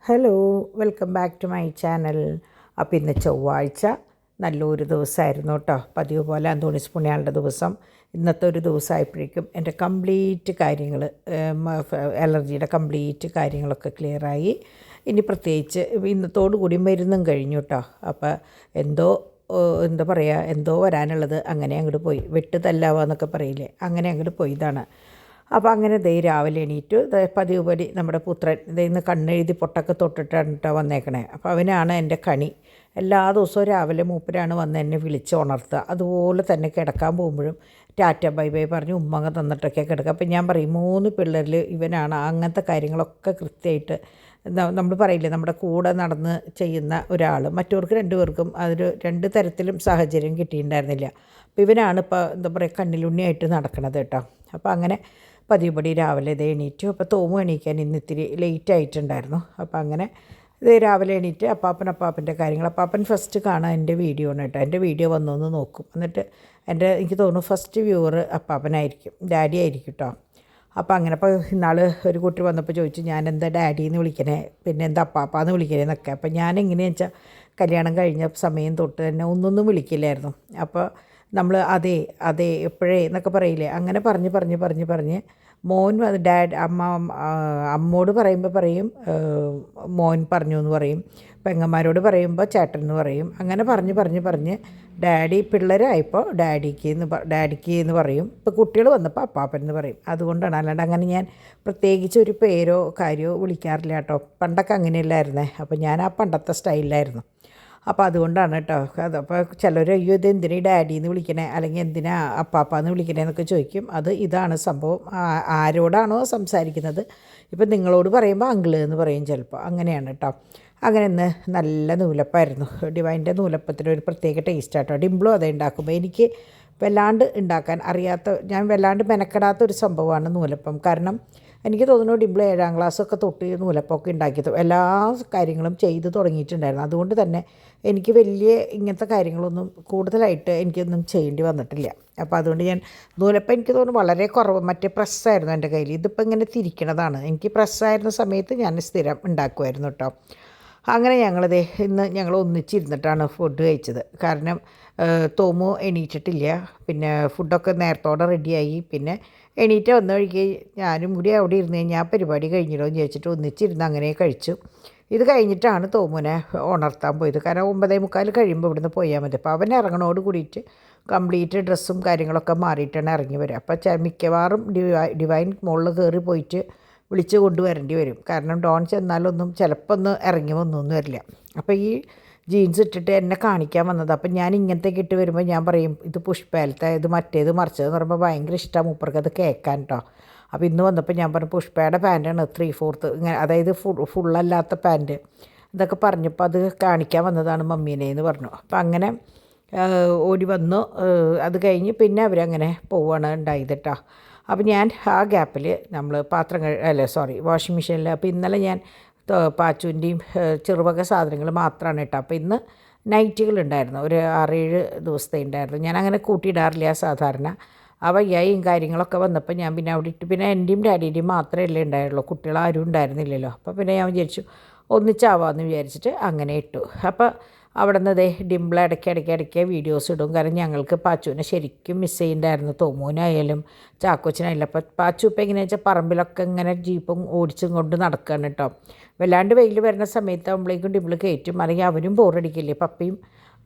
Hello, welcome back to my channel. അപ്പോൾ ഇന്ന് ചൊവ്വാഴ്ച നല്ലൊരു ദിവസമായിരുന്നു കേട്ടോ. പതിവ് പോലെ അന്തോണീസ് പുണ്യാളുടെ ദിവസം. ഇന്നത്തെ ഒരു ദിവസമായപ്പോഴേക്കും എൻ്റെ കംപ്ലീറ്റ് കാര്യങ്ങൾ, അലർജിയുടെ കംപ്ലീറ്റ് കാര്യങ്ങളൊക്കെ ക്ലിയറായി. ഇനി പ്രത്യേകിച്ച് ഇന്നത്തോടു കൂടി മരുന്നും കഴിഞ്ഞു കേട്ടോ. അപ്പോൾ എന്താ പറയുക, എന്തോ വരാനുള്ളത് അങ്ങനെ അങ്ങോട്ട് പോയി. വെട്ട് തല്ലാവുക എന്നൊക്കെ പറയില്ലേ, അങ്ങനെ അങ്ങോട്ട് പോയി. ഇതാണ്. അപ്പോൾ അങ്ങനെ രാവിലെ എണീറ്റു. പതിവ് പടി നമ്മുടെ പുത്രൻ ഇന്ന് കണ്ണെഴുതി പൊട്ടൊക്കെ തൊട്ടിട്ടാണ് കേട്ടോ വന്നേക്കണേ. അപ്പോൾ അവനാണ് എൻ്റെ കണി. എല്ലാ ദിവസവും രാവിലെ മൂപ്പരാണ് വന്ന് എന്നെ വിളിച്ച് ഉണർത്തുക. അതുപോലെ തന്നെ കിടക്കാൻ പോകുമ്പോഴും ടാറ്റ ബൈ ബൈ പറഞ്ഞ് ഉമ്മങ്ങ തന്നിട്ടൊക്കെ കിടക്കുക. അപ്പോൾ ഞാൻ പറയും 3 പിള്ളേരിൽ ഇവനാണ് അങ്ങനത്തെ കാര്യങ്ങളൊക്കെ കൃത്യമായിട്ട് നമ്മൾ പറയില്ലേ, നമ്മുടെ കൂടെ നടന്ന് ചെയ്യുന്ന ഒരാൾ. മറ്റവർക്ക് 2 പേർക്കും അതൊരു 2 തരത്തിലും സാഹചര്യം കിട്ടിയിട്ടുണ്ടായിരുന്നില്ല. അപ്പോൾ ഇവനാണ് ഇപ്പോൾ എന്താ പറയുക കണ്ണിലുണ്ണിയായിട്ട് നടക്കണത് കേട്ടോ. അപ്പോൾ അങ്ങനെ പതിവുപടി രാവിലെ എണീറ്റു. അപ്പോൾ തോമു എണീക്കാൻ ഇന്ന് ഇത്തിരി ലേറ്റ് ആയിട്ടുണ്ടായിരുന്നു. അപ്പോൾ അങ്ങനെ രാവിലെ എണീറ്റ് അപ്പാപ്പൻ്റെ കാര്യങ്ങൾ. അപ്പാപ്പൻ ഫസ്റ്റ് കാണാൻ എൻ്റെ വീഡിയോ ആണ് കേട്ടോ. എൻ്റെ വീഡിയോ വന്നൊന്ന് നോക്കും. എന്നിട്ട് എനിക്ക് തോന്നുന്നു ഫസ്റ്റ് വ്യൂവർ അപ്പാപ്പനായിരിക്കും, ഡാഡി ആയിരിക്കും കേട്ടോ. അപ്പോൾ അങ്ങനെ അപ്പോൾ ഇന്നാൾ ഒരു കുട്ടി വന്നപ്പോൾ ചോദിച്ചു, ഞാൻ എന്താ ഡാഡിന്ന് വിളിക്കണേ, പിന്നെ എന്താ അപ്പാപ്പാന്ന് വിളിക്കണേ എന്നൊക്കെ. അപ്പോൾ ഞാൻ എങ്ങനെയാണെന്ന് വെച്ചാൽ കല്യാണം കഴിഞ്ഞ സമയം തൊട്ട് തന്നെ ഒന്നൊന്നും വിളിക്കില്ലായിരുന്നു. അപ്പോൾ നമ്മൾ അതെ എപ്പോഴേ എന്നൊക്കെ പറയില്ലേ, അങ്ങനെ പറഞ്ഞ് മോൻ അമ്മോട് പറയുമ്പോൾ പറയും മോൻ പറഞ്ഞു എന്ന് പറയും, പെങ്ങന്മാരോട് പറയുമ്പോൾ ചേട്ടൻ എന്ന് പറയും. അങ്ങനെ പറഞ്ഞ് ഡാഡി പിള്ളേരായപ്പോൾ ഡാഡിക്ക് എന്ന് പറയും. ഇപ്പോൾ കുട്ടികൾ വന്നപ്പോൾ അപ്പാപ്പൻ എന്ന് പറയും. അതുകൊണ്ടാണ്, അല്ലാണ്ട് അങ്ങനെ ഞാൻ പ്രത്യേകിച്ച് ഒരു പേരോ കാര്യമോ വിളിക്കാറില്ല കേട്ടോ. പണ്ടൊക്കെ അങ്ങനെയല്ലായിരുന്നേ. അപ്പോൾ ഞാൻ ആ പണ്ടത്തെ സ്റ്റൈലിലായിരുന്നു. അപ്പോൾ അതുകൊണ്ടാണ് കേട്ടോ. അതപ്പോൾ ചിലർ അയ്യോ ഇത് എന്തിനാ ഡാഡി എന്ന് വിളിക്കണേ, അല്ലെങ്കിൽ എന്തിനാ അപ്പാപ്പാന്ന് വിളിക്കണേ എന്നൊക്കെ ചോദിക്കും. ഇതാണ് സംഭവം. ആരോടാണോ സംസാരിക്കുന്നത്, ഇപ്പം നിങ്ങളോട് പറയുമ്പോൾ അങ്കിള് എന്ന് പറയും ചിലപ്പോൾ. അങ്ങനെയാണ് കേട്ടോ. അങ്ങനെ ഇന്ന് നല്ല നൂലപ്പായിരുന്നു. ഡിവൈൻ്റെ നൂലപ്പത്തിന് ഒരു പ്രത്യേക ടേസ്റ്റ് ആട്ടോ. ഡിംപിളും അതേ ഉണ്ടാക്കുമ്പോൾ എനിക്ക് വല്ലാണ്ട് ഉണ്ടാക്കാൻ അറിയാത്ത, ഞാൻ വല്ലാണ്ട് മെനക്കെടാത്ത ഒരു സംഭവമാണ് നൂലപ്പം. കാരണം എനിക്ക് തോന്നുന്നു ഡിംപിൾ 7ാം ക്ലാസ്സൊക്കെ തൊട്ട് നൂലപ്പമൊക്കെ ഉണ്ടാക്കി എല്ലാ കാര്യങ്ങളും ചെയ്ത് തുടങ്ങിയിട്ടുണ്ടായിരുന്നു. അതുകൊണ്ട് തന്നെ എനിക്ക് വലിയ ഇങ്ങനത്തെ കാര്യങ്ങളൊന്നും കൂടുതലായിട്ട് എനിക്കൊന്നും ചെയ്യേണ്ടി വന്നിട്ടില്ല. അപ്പോൾ അതുകൊണ്ട് ഞാൻ നൂലപ്പം എനിക്ക് തോന്നുന്നു വളരെ കുറവ്. മറ്റേ പ്രസ്സായിരുന്നു എൻ്റെ കയ്യിൽ. ഇതിപ്പോൾ ഇങ്ങനെ തിരിക്കണതാണ്. എനിക്ക് പ്രസ്സായിരുന്ന സമയത്ത് ഞാൻ സ്ഥിരം ഉണ്ടാക്കുമായിരുന്നു കേട്ടോ. അങ്ങനെ ഇന്ന് ഞങ്ങൾ ഒന്നിച്ചിരുന്നിട്ടാണ് ഫുഡ് കഴിച്ചത്. കാരണം തോമു എണീറ്റിട്ടില്ല. പിന്നെ ഫുഡൊക്കെ നേരത്തോടെ റെഡിയായി. പിന്നെ എണീറ്റ് വന്ന വഴിക്ക് ഞാനും കൂടി അവിടെ ഇരുന്ന് കഴിഞ്ഞാൽ പരിപാടി കഴിഞ്ഞില്ലോ എന്ന് ചോദിച്ചിട്ട് ഒന്നിച്ചിരുന്ന് അങ്ങനെ കഴിച്ചു. ഇത് കഴിഞ്ഞിട്ടാണ് തോമുവിനെ ഉണർത്താൻ പോയത്. കാരണം 9:45 കഴിയുമ്പോൾ ഇവിടുന്ന് പോയാൽ മതി. അപ്പോൾ അവൻ ഇറങ്ങണോട് കൂടിയിട്ട് കംപ്ലീറ്റ് ഡ്രസ്സും കാര്യങ്ങളൊക്കെ മാറിയിട്ടാണ് ഇറങ്ങി വരിക. അപ്പോൾ മിക്കവാറും ഡിവൈൻ മുകളിൽ കയറി പോയിട്ട് വിളിച്ച് കൊണ്ടുവരേണ്ടി വരും. കാരണം ഡോൺ ചെന്നാലൊന്നും ചിലപ്പോൾ ഒന്ന് ഇറങ്ങി വന്നൊന്നും വരില്ല. അപ്പോൾ ഈ ജീൻസ് ഇട്ടിട്ട് എന്നെ കാണിക്കാൻ വന്നത്. അപ്പം ഞാൻ ഇങ്ങനത്തേക്ക് ഇട്ട് വരുമ്പോൾ ഞാൻ പറയും ഇത് പുഷ്പയിലത്തെ, ഇത് മറ്റേത് മറിച്ചതെന്ന് പറയുമ്പോൾ ഭയങ്കര ഇഷ്ടമാണ് മൂപ്പർക്ക് അത് കേൾക്കാൻ കേട്ടോ. അപ്പോൾ ഇന്ന് വന്നപ്പോൾ ഞാൻ പറഞ്ഞു പുഷ്പയുടെ പാൻറ്റാണ് 3/4 ഇങ്ങനെ, അതായത് ഫുള്ളല്ലാത്ത പാൻറ്റ് ഇതൊക്കെ പറഞ്ഞപ്പോൾ അത് കാണിക്കാൻ വന്നതാണ് മമ്മീനെ എന്ന് പറഞ്ഞു. അപ്പോൾ അങ്ങനെ ഓടി വന്നു. അത് കഴിഞ്ഞ് പിന്നെ അവരങ്ങനെ പോവുകയാണ് ഉണ്ടായത് കേട്ടോ. അപ്പോൾ ഞാൻ ആ ഗ്യാപ്പിൽ നമ്മൾ വാഷിംഗ് മെഷീനിൽ. അപ്പോൾ ഇന്നലെ ഞാൻ പാച്ചുവിൻ്റെയും ചെറുവക സാധനങ്ങൾ മാത്രമാണ് കേട്ടോ. അപ്പോൾ ഇന്ന് നൈറ്റുകളുണ്ടായിരുന്നു, ഒരു 6-7 ദിവസത്തെ ഉണ്ടായിരുന്നു. ഞാൻ അങ്ങനെ കൂട്ടിയിടാറില്ല സാധാരണ. ആ വയ്യായും കാര്യങ്ങളൊക്കെ വന്നപ്പോൾ ഞാൻ പിന്നെ അവിടെ ഇട്ട്. പിന്നെ എൻ്റെയും ഡാഡിയുടെയും മാത്രമല്ലേ ഉണ്ടായുള്ളൂ, കുട്ടികളാരും ഉണ്ടായിരുന്നില്ലല്ലോ. അപ്പോൾ പിന്നെ ഞാൻ വിചാരിച്ചു ഒന്നിച്ചാവാമെന്ന് വിചാരിച്ചിട്ട് അങ്ങനെ ഇട്ടു. അപ്പോൾ അവിടെ നിന്ന് ഡിംപിൾ ഇടയ്ക്ക് വീഡിയോസ് ഇടും. കാരണം ഞങ്ങൾക്ക് പാച്ചുവിനെ ശരിക്കും മിസ് ചെയ്യുന്നുണ്ടായിരുന്നു, തോമൂനായാലും ചാക്കോച്ചനായാലും. അപ്പോൾ പാച്ചു ഇപ്പം എങ്ങനെയാണെന്ന് വെച്ചാൽ പറമ്പിലൊക്കെ ഇങ്ങനെ ജീപ്പും ഓടിച്ചും കൊണ്ട് നടക്കുകയാണ് കേട്ടോ. വല്ലാണ്ട് വെയിൽ വരുന്ന സമയത്താകുമ്പോഴേക്കും ഡിംപിൾ കയറ്റും, അല്ലെങ്കിൽ അവനും ബോറടിക്കില്ലേ. പപ്പയും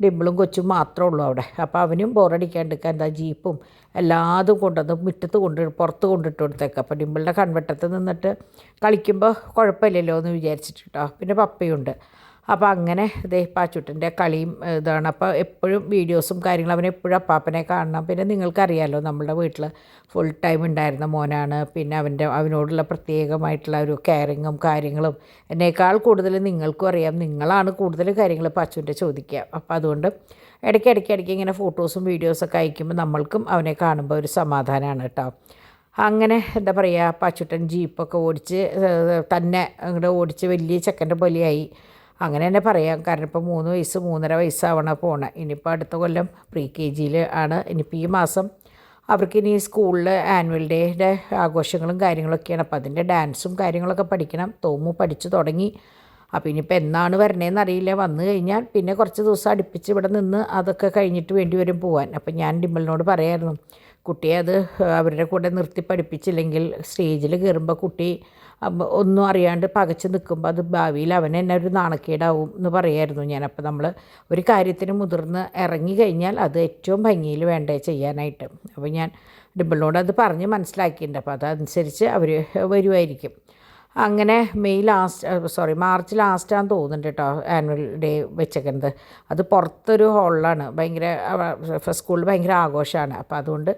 ഡിംപിളും കൊച്ചും മാത്രമേ ഉള്ളൂ അവിടെ. അപ്പോൾ അവനും ബോറടിക്കാണ്ടിരിക്കാൻ എന്താ ജീപ്പും എല്ലാതും കൊണ്ടുവന്ന് മുറ്റത്ത് പുറത്ത് കൊണ്ടിട്ട് കൊടുത്തേക്കാം. അപ്പോൾ ഡിംപിളിൻ്റെ കൺവെട്ടത്ത് നിന്നിട്ട് കളിക്കുമ്പോൾ കുഴപ്പമില്ലല്ലോ എന്ന് വിചാരിച്ചിട്ട് കേട്ടോ. പിന്നെ പപ്പയുണ്ട്. അപ്പോൾ അങ്ങനെ പാച്ചുട്ടൻ്റെ കളിയും ഇതാണ്. അപ്പോൾ എപ്പോഴും വീഡിയോസും കാര്യങ്ങളും അവനെപ്പോഴും അപ്പാപ്പനെ കാണണം. പിന്നെ നിങ്ങൾക്കറിയാമല്ലോ നമ്മളുടെ വീട്ടിൽ ഫുൾ ടൈം ഉണ്ടായിരുന്ന മോനാണ്. പിന്നെ അവനോടുള്ള പ്രത്യേകമായിട്ടുള്ള ഒരു കെയറിങ്ങും കാര്യങ്ങളും എന്നേക്കാൾ കൂടുതൽ നിങ്ങൾക്കും അറിയാം. നിങ്ങളാണ് കൂടുതൽ കാര്യങ്ങൾ പാച്ചുവിൻ്റെ ചോദിക്കുക. അപ്പോൾ അതുകൊണ്ട് ഇടയ്ക്ക് ഇങ്ങനെ ഫോട്ടോസും വീഡിയോസൊക്കെ അയക്കുമ്പോൾ നമ്മൾക്കും അവനെ കാണുമ്പോൾ ഒരു സമാധാനമാണ് കേട്ടോ. അങ്ങനെ എന്താ പറയുക, പാച്ചുട്ടൻ ജീപ്പൊക്കെ ഓടിച്ച് തന്നെ അങ്ങോട്ട് ഓടിച്ച് വലിയ ചെക്കൻ്റെ പോലെയായി അങ്ങനെ തന്നെ പറയാം. കാരണം ഇപ്പോൾ 3 വയസ്സ് 3.5 വയസ്സാവണ പോണേ. ഇനിയിപ്പോൾ അടുത്ത കൊല്ലം pre-KG ആണ്. ഇനിയിപ്പോൾ ഈ മാസം അവർക്കിനി സ്കൂളിൽ ആനുവൽ ഡേയുടെ ആഘോഷങ്ങളും കാര്യങ്ങളൊക്കെയാണ്. അപ്പോൾ അതിൻ്റെ ഡാൻസും കാര്യങ്ങളൊക്കെ പഠിക്കണം. തോമു പഠിച്ചു തുടങ്ങി. അപ്പോൾ ഇനിയിപ്പോൾ എന്നാണ് വരണേന്ന് അറിയില്ല. വന്നു കഴിഞ്ഞാൽ പിന്നെ കുറച്ച് ദിവസം അടുപ്പിച്ച് ഇവിടെ നിന്ന് അതൊക്കെ കഴിഞ്ഞിട്ട് വേണ്ടി വരും പോകാൻ. അപ്പം ഞാൻ ഡിംപിളിനോട് പറയായിരുന്നു, കുട്ടിയെ അത് അവരുടെ കൂടെ നിർത്തി പഠിപ്പിച്ചില്ലെങ്കിൽ സ്റ്റേജിൽ കയറുമ്പോൾ കുട്ടി ഒന്നും അറിയാണ്ട് പകച്ച് നിൽക്കുമ്പോൾ അത് ഭാവിയിൽ അവൻ തന്നെ ഒരു നാണക്കേടാവും എന്ന് പറയായിരുന്നു ഞാൻ. അപ്പോൾ നമ്മൾ ഒരു കാര്യത്തിന് മുതിർന്ന് ഇറങ്ങി കഴിഞ്ഞാൽ അത് ഏറ്റവും ഭംഗിയിൽ വേണ്ടേ ചെയ്യാനായിട്ട്. അപ്പോൾ ഞാൻ ഡിംപിളിനോട് അത് പറഞ്ഞ് മനസ്സിലാക്കിയിട്ടുണ്ട്. അപ്പോൾ അതനുസരിച്ച് അവർ വരുമായിരിക്കും. അങ്ങനെ മാർച്ച് ലാസ്റ്റാന്ന് തോന്നുന്നുണ്ട് കേട്ടോ ആനുവൽ ഡേ വെച്ചേക്കുന്നത്. അത് പുറത്തൊരു ഹോളിലാണ്. ഭയങ്കര സ്കൂളിൽ ഭയങ്കര ആഘോഷമാണ്. അപ്പോൾ അതുകൊണ്ട്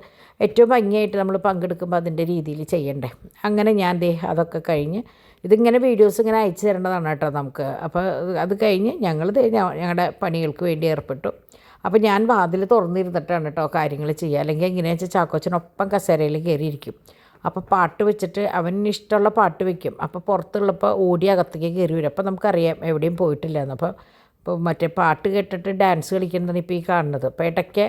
ഏറ്റവും ഭംഗിയായിട്ട് നമ്മൾ പങ്കെടുക്കുമ്പോൾ അതിൻ്റെ രീതിയിൽ ചെയ്യണ്ടേ. അങ്ങനെ ഞാൻ അതൊക്കെ കഴിഞ്ഞ് ഇതിങ്ങനെ വീഡിയോസ് ഇങ്ങനെ അയച്ചു തരേണ്ടതാണ് കേട്ടോ നമുക്ക്. അപ്പോൾ അത് കഴിഞ്ഞ് ഞങ്ങളുടെ പണികൾക്ക് വേണ്ടി ഏർപ്പെട്ടു. അപ്പോൾ ഞാൻ വാതിൽ തുറന്നിരുന്നിട്ടാണ് കേട്ടോ കാര്യങ്ങൾ ചെയ്യുക. അല്ലെങ്കിൽ എങ്ങനെയാണെന്ന് വെച്ചാൽ ചാക്കോച്ചനൊപ്പം കസേരയിൽ കയറിയിരിക്കും. അപ്പോൾ പാട്ട് വെച്ചിട്ട് അവന് ഇഷ്ടമുള്ള പാട്ട് വെക്കും. അപ്പോൾ പുറത്തുള്ളപ്പോൾ ഓടി അകത്തേക്ക് കയറി വരും. അപ്പോൾ നമുക്കറിയാം എവിടെയും പോയിട്ടില്ലെന്ന്. അപ്പോൾ മറ്റേ പാട്ട് കേട്ടിട്ട് ഡാൻസ് കളിക്കുന്നതാണ് ഇപ്പോൾ ഈ കാണുന്നത്. അപ്പോൾ ഇടയ്ക്ക്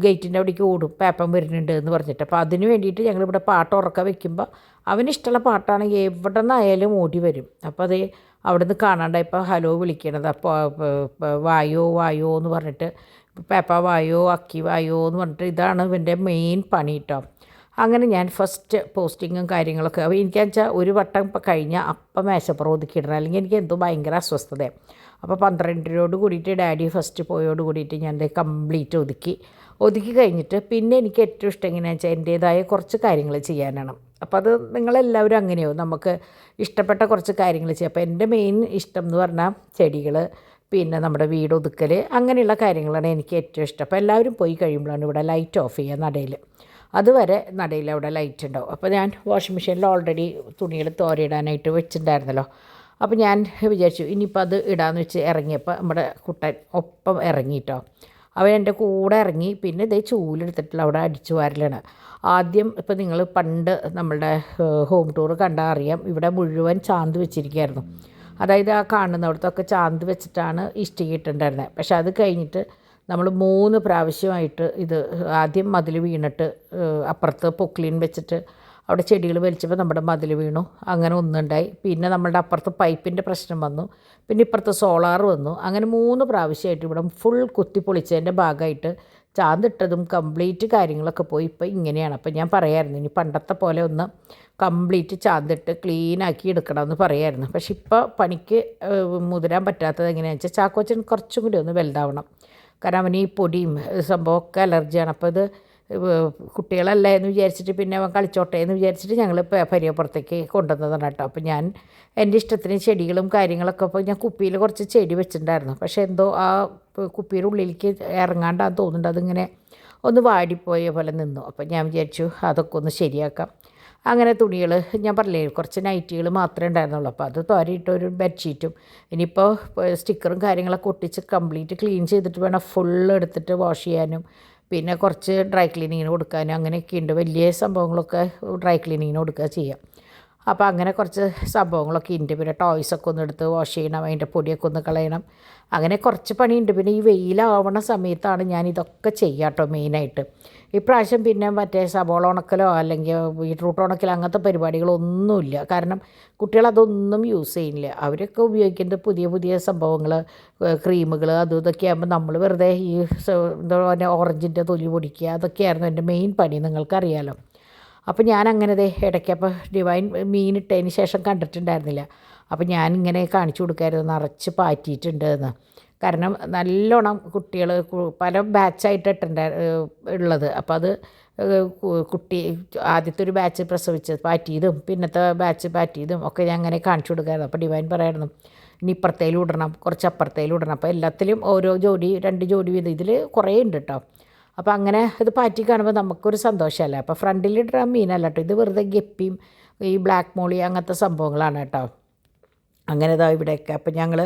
ഗേറ്റിൻ്റെ അവിടേക്ക് ഓടും, പേപ്പൻ വരുന്നുണ്ട് എന്ന് പറഞ്ഞിട്ട്. അപ്പോൾ അതിന് വേണ്ടിയിട്ട് ഞങ്ങളിവിടെ പാട്ട് ഉറക്കം വെക്കുമ്പോൾ അവനിഷ്ടമുള്ള പാട്ടാണെങ്കിൽ എവിടെ നിന്നായാലും ഓടി വരും. അപ്പോൾ അത് അവിടെ നിന്ന് കാണാണ്ടായപ്പോൾ ഹലോ വിളിക്കണത്. അപ്പോൾ വായോ വായോ എന്ന് പറഞ്ഞിട്ട്, പേപ്പ വായോ അക്കി വായോ എന്ന് പറഞ്ഞിട്ട് ഇതാണ് ഇവൻ്റെ മെയിൻ പണി കേട്ടോ. അങ്ങനെ ഞാൻ ഫസ്റ്റ് പോസ്റ്റിങ്ങും കാര്യങ്ങളൊക്കെ എനിക്കെന്ന് വെച്ചാൽ ഒരു വട്ടം കഴിഞ്ഞാൽ അപ്പം മേശപ്പുറം ഒതുക്കിയിടണം, അല്ലെങ്കിൽ എനിക്ക് എന്തോ ഭയങ്കര അസ്വസ്ഥതയാണ്. അപ്പോൾ 12 കൂടിയിട്ട് ഡാഡി ഫസ്റ്റ് പോയോട് കൂടിയിട്ട് ഞാൻ കംപ്ലീറ്റ് ഒതുക്കി കഴിഞ്ഞിട്ട് പിന്നെ എനിക്ക് ഏറ്റവും ഇഷ്ടം എങ്ങനെയാണെന്ന് വെച്ചാൽ എൻ്റേതായ കുറച്ച് കാര്യങ്ങൾ ചെയ്യാനാണ്. അപ്പോൾ അത് നിങ്ങളെല്ലാവരും അങ്ങനെയോ നമുക്ക് ഇഷ്ടപ്പെട്ട കുറച്ച് കാര്യങ്ങൾ ചെയ്യും. അപ്പോൾ എൻ്റെ മെയിൻ ഇഷ്ടം എന്ന് പറഞ്ഞാൽ ചെടികൾ, പിന്നെ നമ്മുടെ വീട് ഒതുക്കൽ, അങ്ങനെയുള്ള കാര്യങ്ങളാണ് എനിക്ക് ഏറ്റവും ഇഷ്ടം. അപ്പോൾ എല്ലാവരും പോയി കഴിയുമ്പോഴാണ് ഇവിടെ ലൈറ്റ് ഓഫ് ചെയ്യുക നടയിൽ. അതുവരെ നടയിൽ അവിടെ ലൈറ്റ് ഉണ്ടാവും. അപ്പോൾ ഞാൻ വാഷിംഗ് മെഷീനിൽ ഓൾറെഡി തുണികൾ തോരയിടാനായിട്ട് വെച്ചിട്ടുണ്ടായിരുന്നല്ലോ. അപ്പോൾ ഞാൻ വിചാരിച്ചു ഇനിയിപ്പോൾ അത് ഇടാമെന്ന് വെച്ച് ഇറങ്ങിയപ്പോൾ നമ്മുടെ കുട്ടൻ ഒപ്പം ഇറങ്ങിയിട്ടോ. അവൻ എൻ്റെ കൂടെ ഇറങ്ങി. പിന്നെ ഇതേ ചൂലെടുത്തിട്ടുള്ള അവിടെ അടിച്ചു വാരലാണ്. ആദ്യം ഇപ്പോൾ നിങ്ങൾ പണ്ട് നമ്മളുടെ ഹോം ടൂർ കണ്ടാൽ അറിയാം, ഇവിടെ മുഴുവൻ ചാന്ത് വെച്ചിരിക്കുകയായിരുന്നു. അതായത് ആ കാണുന്നിടത്തൊക്കെ ചാന്ത് വെച്ചിട്ടാണ് ഇഷ്ടിക ഇട്ടിട്ടുണ്ടായിരുന്നത്. പക്ഷെ അത് കഴിഞ്ഞിട്ട് നമ്മൾ 3 പ്രാവശ്യമായിട്ട് ഇത് ആദ്യം മതിൽ വീണിട്ട് അപ്പുറത്ത് പൊക്ലീൻ വെച്ചിട്ട് അവിടെ ചെടികൾ വലിച്ചപ്പോൾ നമ്മുടെ മതിൽ വീണു. അങ്ങനെ ഒന്നുണ്ടായി. പിന്നെ നമ്മളുടെ അപ്പുറത്ത് പൈപ്പിൻ്റെ പ്രശ്നം വന്നു. പിന്നെ ഇപ്പുറത്ത് സോളാർ വന്നു. അങ്ങനെ 3 പ്രാവശ്യമായിട്ട് ഇവിടെ ഫുൾ കുത്തിപ്പൊളിച്ചതിൻ്റെ ഭാഗമായിട്ട് ചാന്തിട്ടതും കംപ്ലീറ്റ് കാര്യങ്ങളൊക്കെ പോയി. ഇപ്പോൾ ഇങ്ങനെയാണ്. അപ്പോൾ ഞാൻ പറയായിരുന്നു ഇനി പണ്ടത്തെ പോലെ ഒന്ന് കംപ്ലീറ്റ് ചാന്തിട്ട് ക്ലീനാക്കി എടുക്കണമെന്ന് പറയായിരുന്നു. പക്ഷെ ഇപ്പോൾ പണിക്ക് മുതിരാൻ പറ്റാത്തത് എങ്ങനെയാണെന്ന് വെച്ചാൽ ചാക്കോച്ചൻ കുറച്ചും കൂടി ഒന്ന് വലുതാവണം. കാരണം അവന് ഈ പൊടിയും സംഭവമൊക്കെ അലർജിയാണ്. അപ്പോൾ ഇത് കുട്ടികളല്ല എന്ന് വിചാരിച്ചിട്ട് പിന്നെ അവൻ കളിച്ചോട്ടെ എന്ന് വിചാരിച്ചിട്ട് ഞങ്ങൾ പരിയപ്പുറത്തേക്ക് കൊണ്ടുവന്നതാണ് കേട്ടോ. അപ്പോൾ ഞാൻ എൻ്റെ ഇഷ്ടത്തിന് ചെടികളും കാര്യങ്ങളൊക്കെ, അപ്പോൾ ഞാൻ കുപ്പിയിൽ കുറച്ച് ചെടി വെച്ചിട്ടുണ്ടായിരുന്നു. പക്ഷേ എന്തോ ആ കുപ്പിയുടെ ഉള്ളിലേക്ക് ഇറങ്ങാണ്ടാന്ന് തോന്നുന്നുണ്ട്, അതിങ്ങനെ ഒന്ന് വാടിപ്പോയ പോലെ നിന്നു. അപ്പോൾ ഞാൻ വിചാരിച്ചു അതൊക്കെ ഒന്ന് ശരിയാക്കാം. അങ്ങനെ തുണികൾ ഞാൻ പറഞ്ഞില്ലേ കുറച്ച് നൈറ്റികൾ മാത്രമേ ഉണ്ടായിരുന്നുള്ളൂ. അപ്പോൾ അത് തോരയിട്ട് ഒരു ബെഡ്ഷീറ്റും ഇനിയിപ്പോൾ സ്റ്റിക്കറും കാര്യങ്ങളൊക്കെ ഒട്ടിച്ച് കംപ്ലീറ്റ് ക്ലീൻ ചെയ്തിട്ട് വേണം ഫുള്ള് എടുത്തിട്ട് വാഷ് ചെയ്യാനും പിന്നെ കുറച്ച് ഡ്രൈ ക്ലീനിങ്ങിന് കൊടുക്കാനും അങ്ങനെയൊക്കെ ഉണ്ട്. വലിയ സംഭവങ്ങളൊക്കെ ഡ്രൈ ക്ലീനിങ്ങിന് കൊടുക്കുക ചെയ്യാം. അപ്പോൾ അങ്ങനെ കുറച്ച് സംഭവങ്ങളൊക്കെ ഉണ്ട്. പിന്നെ ടോയ്സൊക്കെ ഒന്ന് എടുത്ത് വാഷ് ചെയ്യണം, അതിൻ്റെ പൊടിയൊക്കെ ഒന്ന് കളയണം, അങ്ങനെ കുറച്ച് പണിയുണ്ട്. പിന്നെ ഈ വെയിലാവണ സമയത്താണ് ഞാൻ ഇതൊക്കെ ചെയ്യാം കേട്ടോ മെയിനായിട്ട്. ഇപ്രാവശ്യം പിന്നെ മറ്റേ സബോള ഉണക്കലോ അല്ലെങ്കിൽ ബീട്രൂട്ട് ഉണക്കലോ അങ്ങനത്തെ പരിപാടികളൊന്നുമില്ല. കാരണം കുട്ടികളതൊന്നും യൂസ് ചെയ്യുന്നില്ല. അവരൊക്കെ ഉപയോഗിക്കുന്നത് പുതിയ പുതിയ സംഭവങ്ങൾ, ക്രീമുകൾ, അതും ഇതൊക്കെ ആകുമ്പോൾ നമ്മൾ വെറുതെ ഈ എന്താ പറയുക ഓറഞ്ചിൻ്റെ തൊലി പൊടിക്കുക, അതൊക്കെയായിരുന്നു എൻ്റെ മെയിൻ പണി, നിങ്ങൾക്കറിയാലോ. അപ്പോൾ ഞാനങ്ങനെ ഇടയ്ക്ക് അപ്പോൾ ഡിവൈൻ മീനിട്ടതിന് ശേഷം കണ്ടിട്ടുണ്ടായിരുന്നില്ല. അപ്പോൾ ഞാനിങ്ങനെ കാണിച്ചു കൊടുക്കായിരുന്നു നിറച്ച് പാറ്റിയിട്ടുണ്ട് എന്ന്. കാരണം നല്ലോണം കുട്ടികൾ പല ബാച്ചായിട്ട് ഉള്ളത്. അപ്പോൾ അത് കുട്ടി ആദ്യത്തെ ഒരു ബാച്ച് പ്രസവിച്ച് പാറ്റിയതും പിന്നത്തെ ബാച്ച് പാറ്റിയതും ഒക്കെ ഞാൻ അങ്ങനെ കാണിച്ചു കൊടുക്കായിരുന്നു. അപ്പോൾ ഡിവൈൻ പറയായിരുന്നു ഇനി ഇപ്പുറത്തേലും ഇടണം, കുറച്ച് അപ്പുറത്തേലും ഇടണം. അപ്പോൾ എല്ലാത്തിലും ഓരോ ജോഡി 2 ജോഡി വീതം, ഇതിൽ കുറേ ഉണ്ട് കേട്ടോ. അപ്പോൾ അങ്ങനെ ഇത് പാറ്റി കാണുമ്പോൾ നമുക്കൊരു സന്തോഷമല്ല. അപ്പോൾ ഫ്രണ്ടിലിടുന്ന മീനല്ല കേട്ടോ, ഇത് വെറുതെ ഗപ്പിയും ഈ ബ്ലാക്ക് മോളി അങ്ങനത്തെ സംഭവങ്ങളാണ് കേട്ടോ. അങ്ങനെ ഇതാ ഇവിടെയൊക്കെ. അപ്പോൾ ഞങ്ങൾ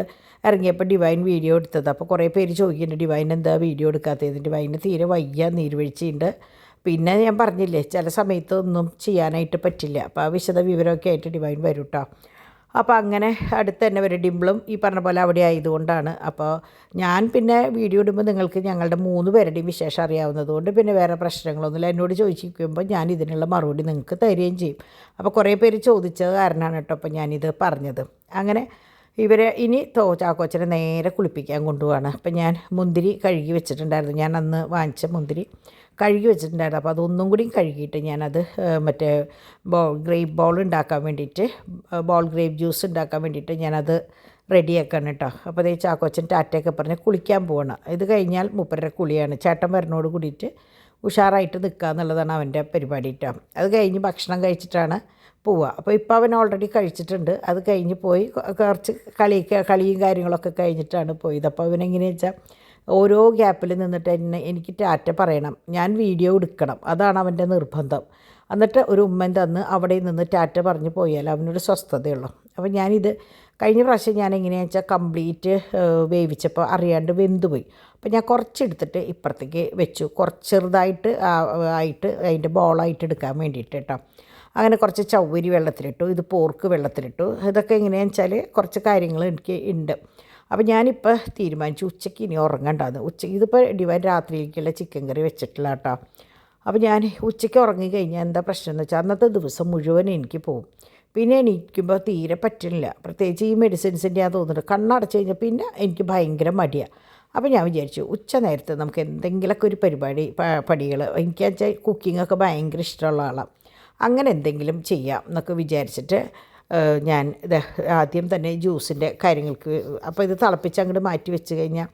ഇറങ്ങിയപ്പോൾ ഡിവൈൻ വീഡിയോ എടുത്തത്. അപ്പോൾ കുറേ പേര് ചോദിക്കുന്നുണ്ട് ഡിവൈൻ എന്താ വീഡിയോ എടുക്കാത്തത്. ഡിവൈന് തീരെ വയ്യ, നീർവീഴ്ചയുണ്ട്. പിന്നെ ഞാൻ പറഞ്ഞില്ലേ ചില സമയത്ത് ഒന്നും ചെയ്യാനായിട്ട് പറ്റില്ല. അപ്പോൾ ആ വിശദ വിവരമൊക്കെ ആയിട്ട് ഡിവൈൻ വരും കേട്ടോ. അപ്പോൾ അങ്ങനെ അടുത്ത് തന്നെ വരും. ഡിംപിളും ഈ പറഞ്ഞ പോലെ അവിടെ ആയതുകൊണ്ടാണ്. അപ്പോൾ ഞാൻ പിന്നെ വീഡിയോ ഇടുമ്പോൾ നിങ്ങൾക്ക് ഞങ്ങളുടെ 3 പേരുടെയും വിശേഷം അറിയാവുന്നതുകൊണ്ട് പിന്നെ വേറെ പ്രശ്നങ്ങളൊന്നുമില്ല. എന്നോട് ചോദിക്കുമ്പോൾ ഞാൻ ഇതിനുള്ള മറുപടി നിങ്ങൾക്ക് തരികയും ചെയ്യും. അപ്പോൾ കുറേ പേര് ചോദിച്ചത് കാരണമാണ് കേട്ടോ അപ്പോൾ ഞാനിത് പറഞ്ഞത്. അങ്ങനെ ഇവരെ ഇനി ചാക്കോച്ചനെ നേരെ കുളിപ്പിക്കാൻ കൊണ്ടുപോവാണ്. അപ്പം ഞാൻ മുന്തിരി കഴുകി വെച്ചിട്ടുണ്ടായിരുന്നു, ഞാൻ അന്ന് വാങ്ങിച്ച മുന്തിരി കഴുകി വെച്ചിട്ടുണ്ടായിരുന്നു. അപ്പോൾ അതൊന്നും കൂടി കഴുകിയിട്ട് ഞാനത് മറ്റേ ഗ്രേപ്പ് ബോൾ ഉണ്ടാക്കാൻ വേണ്ടിയിട്ട്, ബോൾ ഗ്രേപ്പ് ജ്യൂസ് ഉണ്ടാക്കാൻ വേണ്ടിയിട്ട് ഞാനത് റെഡിയാക്കാണ് കേട്ടോ. അപ്പോൾ അതേ ചാക്കോച്ചൻ ടാറ്റയൊക്കെ പറഞ്ഞ് കുളിക്കാൻ പോവാണ്. ഇത് കഴിഞ്ഞാൽ മൂപ്പരുടെ കുളിയാണ്. ചേട്ടൻ വരണോട് കൂടിയിട്ട് ഉഷാറായിട്ട് നിൽക്കുക എന്നുള്ളതാണ് അവൻ്റെ പരിപാടി കേട്ടോ. അത് കഴിഞ്ഞ് ഭക്ഷണം കഴിച്ചിട്ടാണ് പോവുക. അപ്പോൾ ഇപ്പോൾ അവൻ ഓൾറെഡി കഴിച്ചിട്ടുണ്ട്. അത് കഴിഞ്ഞ് പോയി കുറച്ച് കളിയും കാര്യങ്ങളൊക്കെ കഴിഞ്ഞിട്ടാണ് പോയത്. അപ്പോൾ അവനെങ്ങനെയാണെന്ന് വെച്ചാൽ ഓരോ ഗ്യാപ്പിൽ നിന്നിട്ട് എനിക്ക് ടാറ്റ പറയണം, ഞാൻ വീഡിയോ എടുക്കണം, അതാണ് അവൻ്റെ നിർബന്ധം. എന്നിട്ട് ഒരു ഉമ്മൻ തന്ന് അവിടെ നിന്ന് ടാറ്റ പറഞ്ഞ് പോയാൽ അവനൊരു സ്വസ്ഥതയുള്ളൂ. അപ്പോൾ ഞാനിത് കഴിഞ്ഞ പ്രാവശ്യം ഞാൻ എങ്ങനെയാണെന്ന് വെച്ചാൽ കംപ്ലീറ്റ് വേവിച്ചപ്പോൾ അറിയാണ്ട് വെന്ത് പോയി. അപ്പോൾ ഞാൻ കുറച്ചെടുത്തിട്ട് ഇപ്പുറത്തേക്ക് വെച്ചു, കുറച്ച് ചെറുതായിട്ട് ആയിട്ട് അതിൻ്റെ ബോളായിട്ട് എടുക്കാൻ വേണ്ടിയിട്ട് കേട്ടോ. അങ്ങനെ കുറച്ച് ചവ്വരി വെള്ളത്തിലിട്ടു, ഇത് പോർക്ക് വെള്ളത്തിലിട്ടു. ഇതൊക്കെ എങ്ങനെയാണെന്ന് വെച്ചാൽ കുറച്ച് കാര്യങ്ങൾ എനിക്ക് ഉണ്ട്. അപ്പോൾ ഞാനിപ്പോൾ തീരുമാനിച്ചു ഉച്ചയ്ക്ക് ഇനി ഉറങ്ങണ്ടാന്ന്. ഉച്ചയ്ക്ക് ഇതിപ്പോൾ രാത്രിയിലേക്കുള്ള ചിക്കൻ കറി വെച്ചിട്ടില്ല കേട്ടോ. അപ്പോൾ ഞാൻ ഉച്ചയ്ക്ക് ഉറങ്ങി കഴിഞ്ഞാൽ എന്താ പ്രശ്നം എന്ന് വെച്ചാൽ അന്നത്തെ ദിവസം മുഴുവൻ എനിക്ക് പോകും. പിന്നെ എണീക്കുമ്പോൾ തീരെ പറ്റുന്നില്ല, പ്രത്യേകിച്ച് ഈ മെഡിസിൻസിൻ്റെ ഞാൻ തോന്നുന്നുണ്ട്. കണ്ണടച്ച് കഴിഞ്ഞാൽ പിന്നെ എനിക്ക് ഭയങ്കര മടിയാണ്. അപ്പോൾ ഞാൻ വിചാരിച്ചു ഉച്ച നേരത്ത് നമുക്ക് എന്തെങ്കിലുമൊക്കെ ഒരു പടികൾ, എനിക്ക് വെച്ചാൽ കുക്കിങ്ങൊക്കെ ഭയങ്കര ഇഷ്ടമുള്ള ആളാണ്, അങ്ങനെ എന്തെങ്കിലും ചെയ്യാം എന്നൊക്കെ വിചാരിച്ചിട്ട് ഞാൻ ഇത് ആദ്യം തന്നെ ജ്യൂസിൻ്റെ കാര്യങ്ങൾക്ക്, അപ്പോൾ ഇത് തിളപ്പിച്ച് അങ്ങോട്ട് മാറ്റി വെച്ച് കഴിഞ്ഞാൽ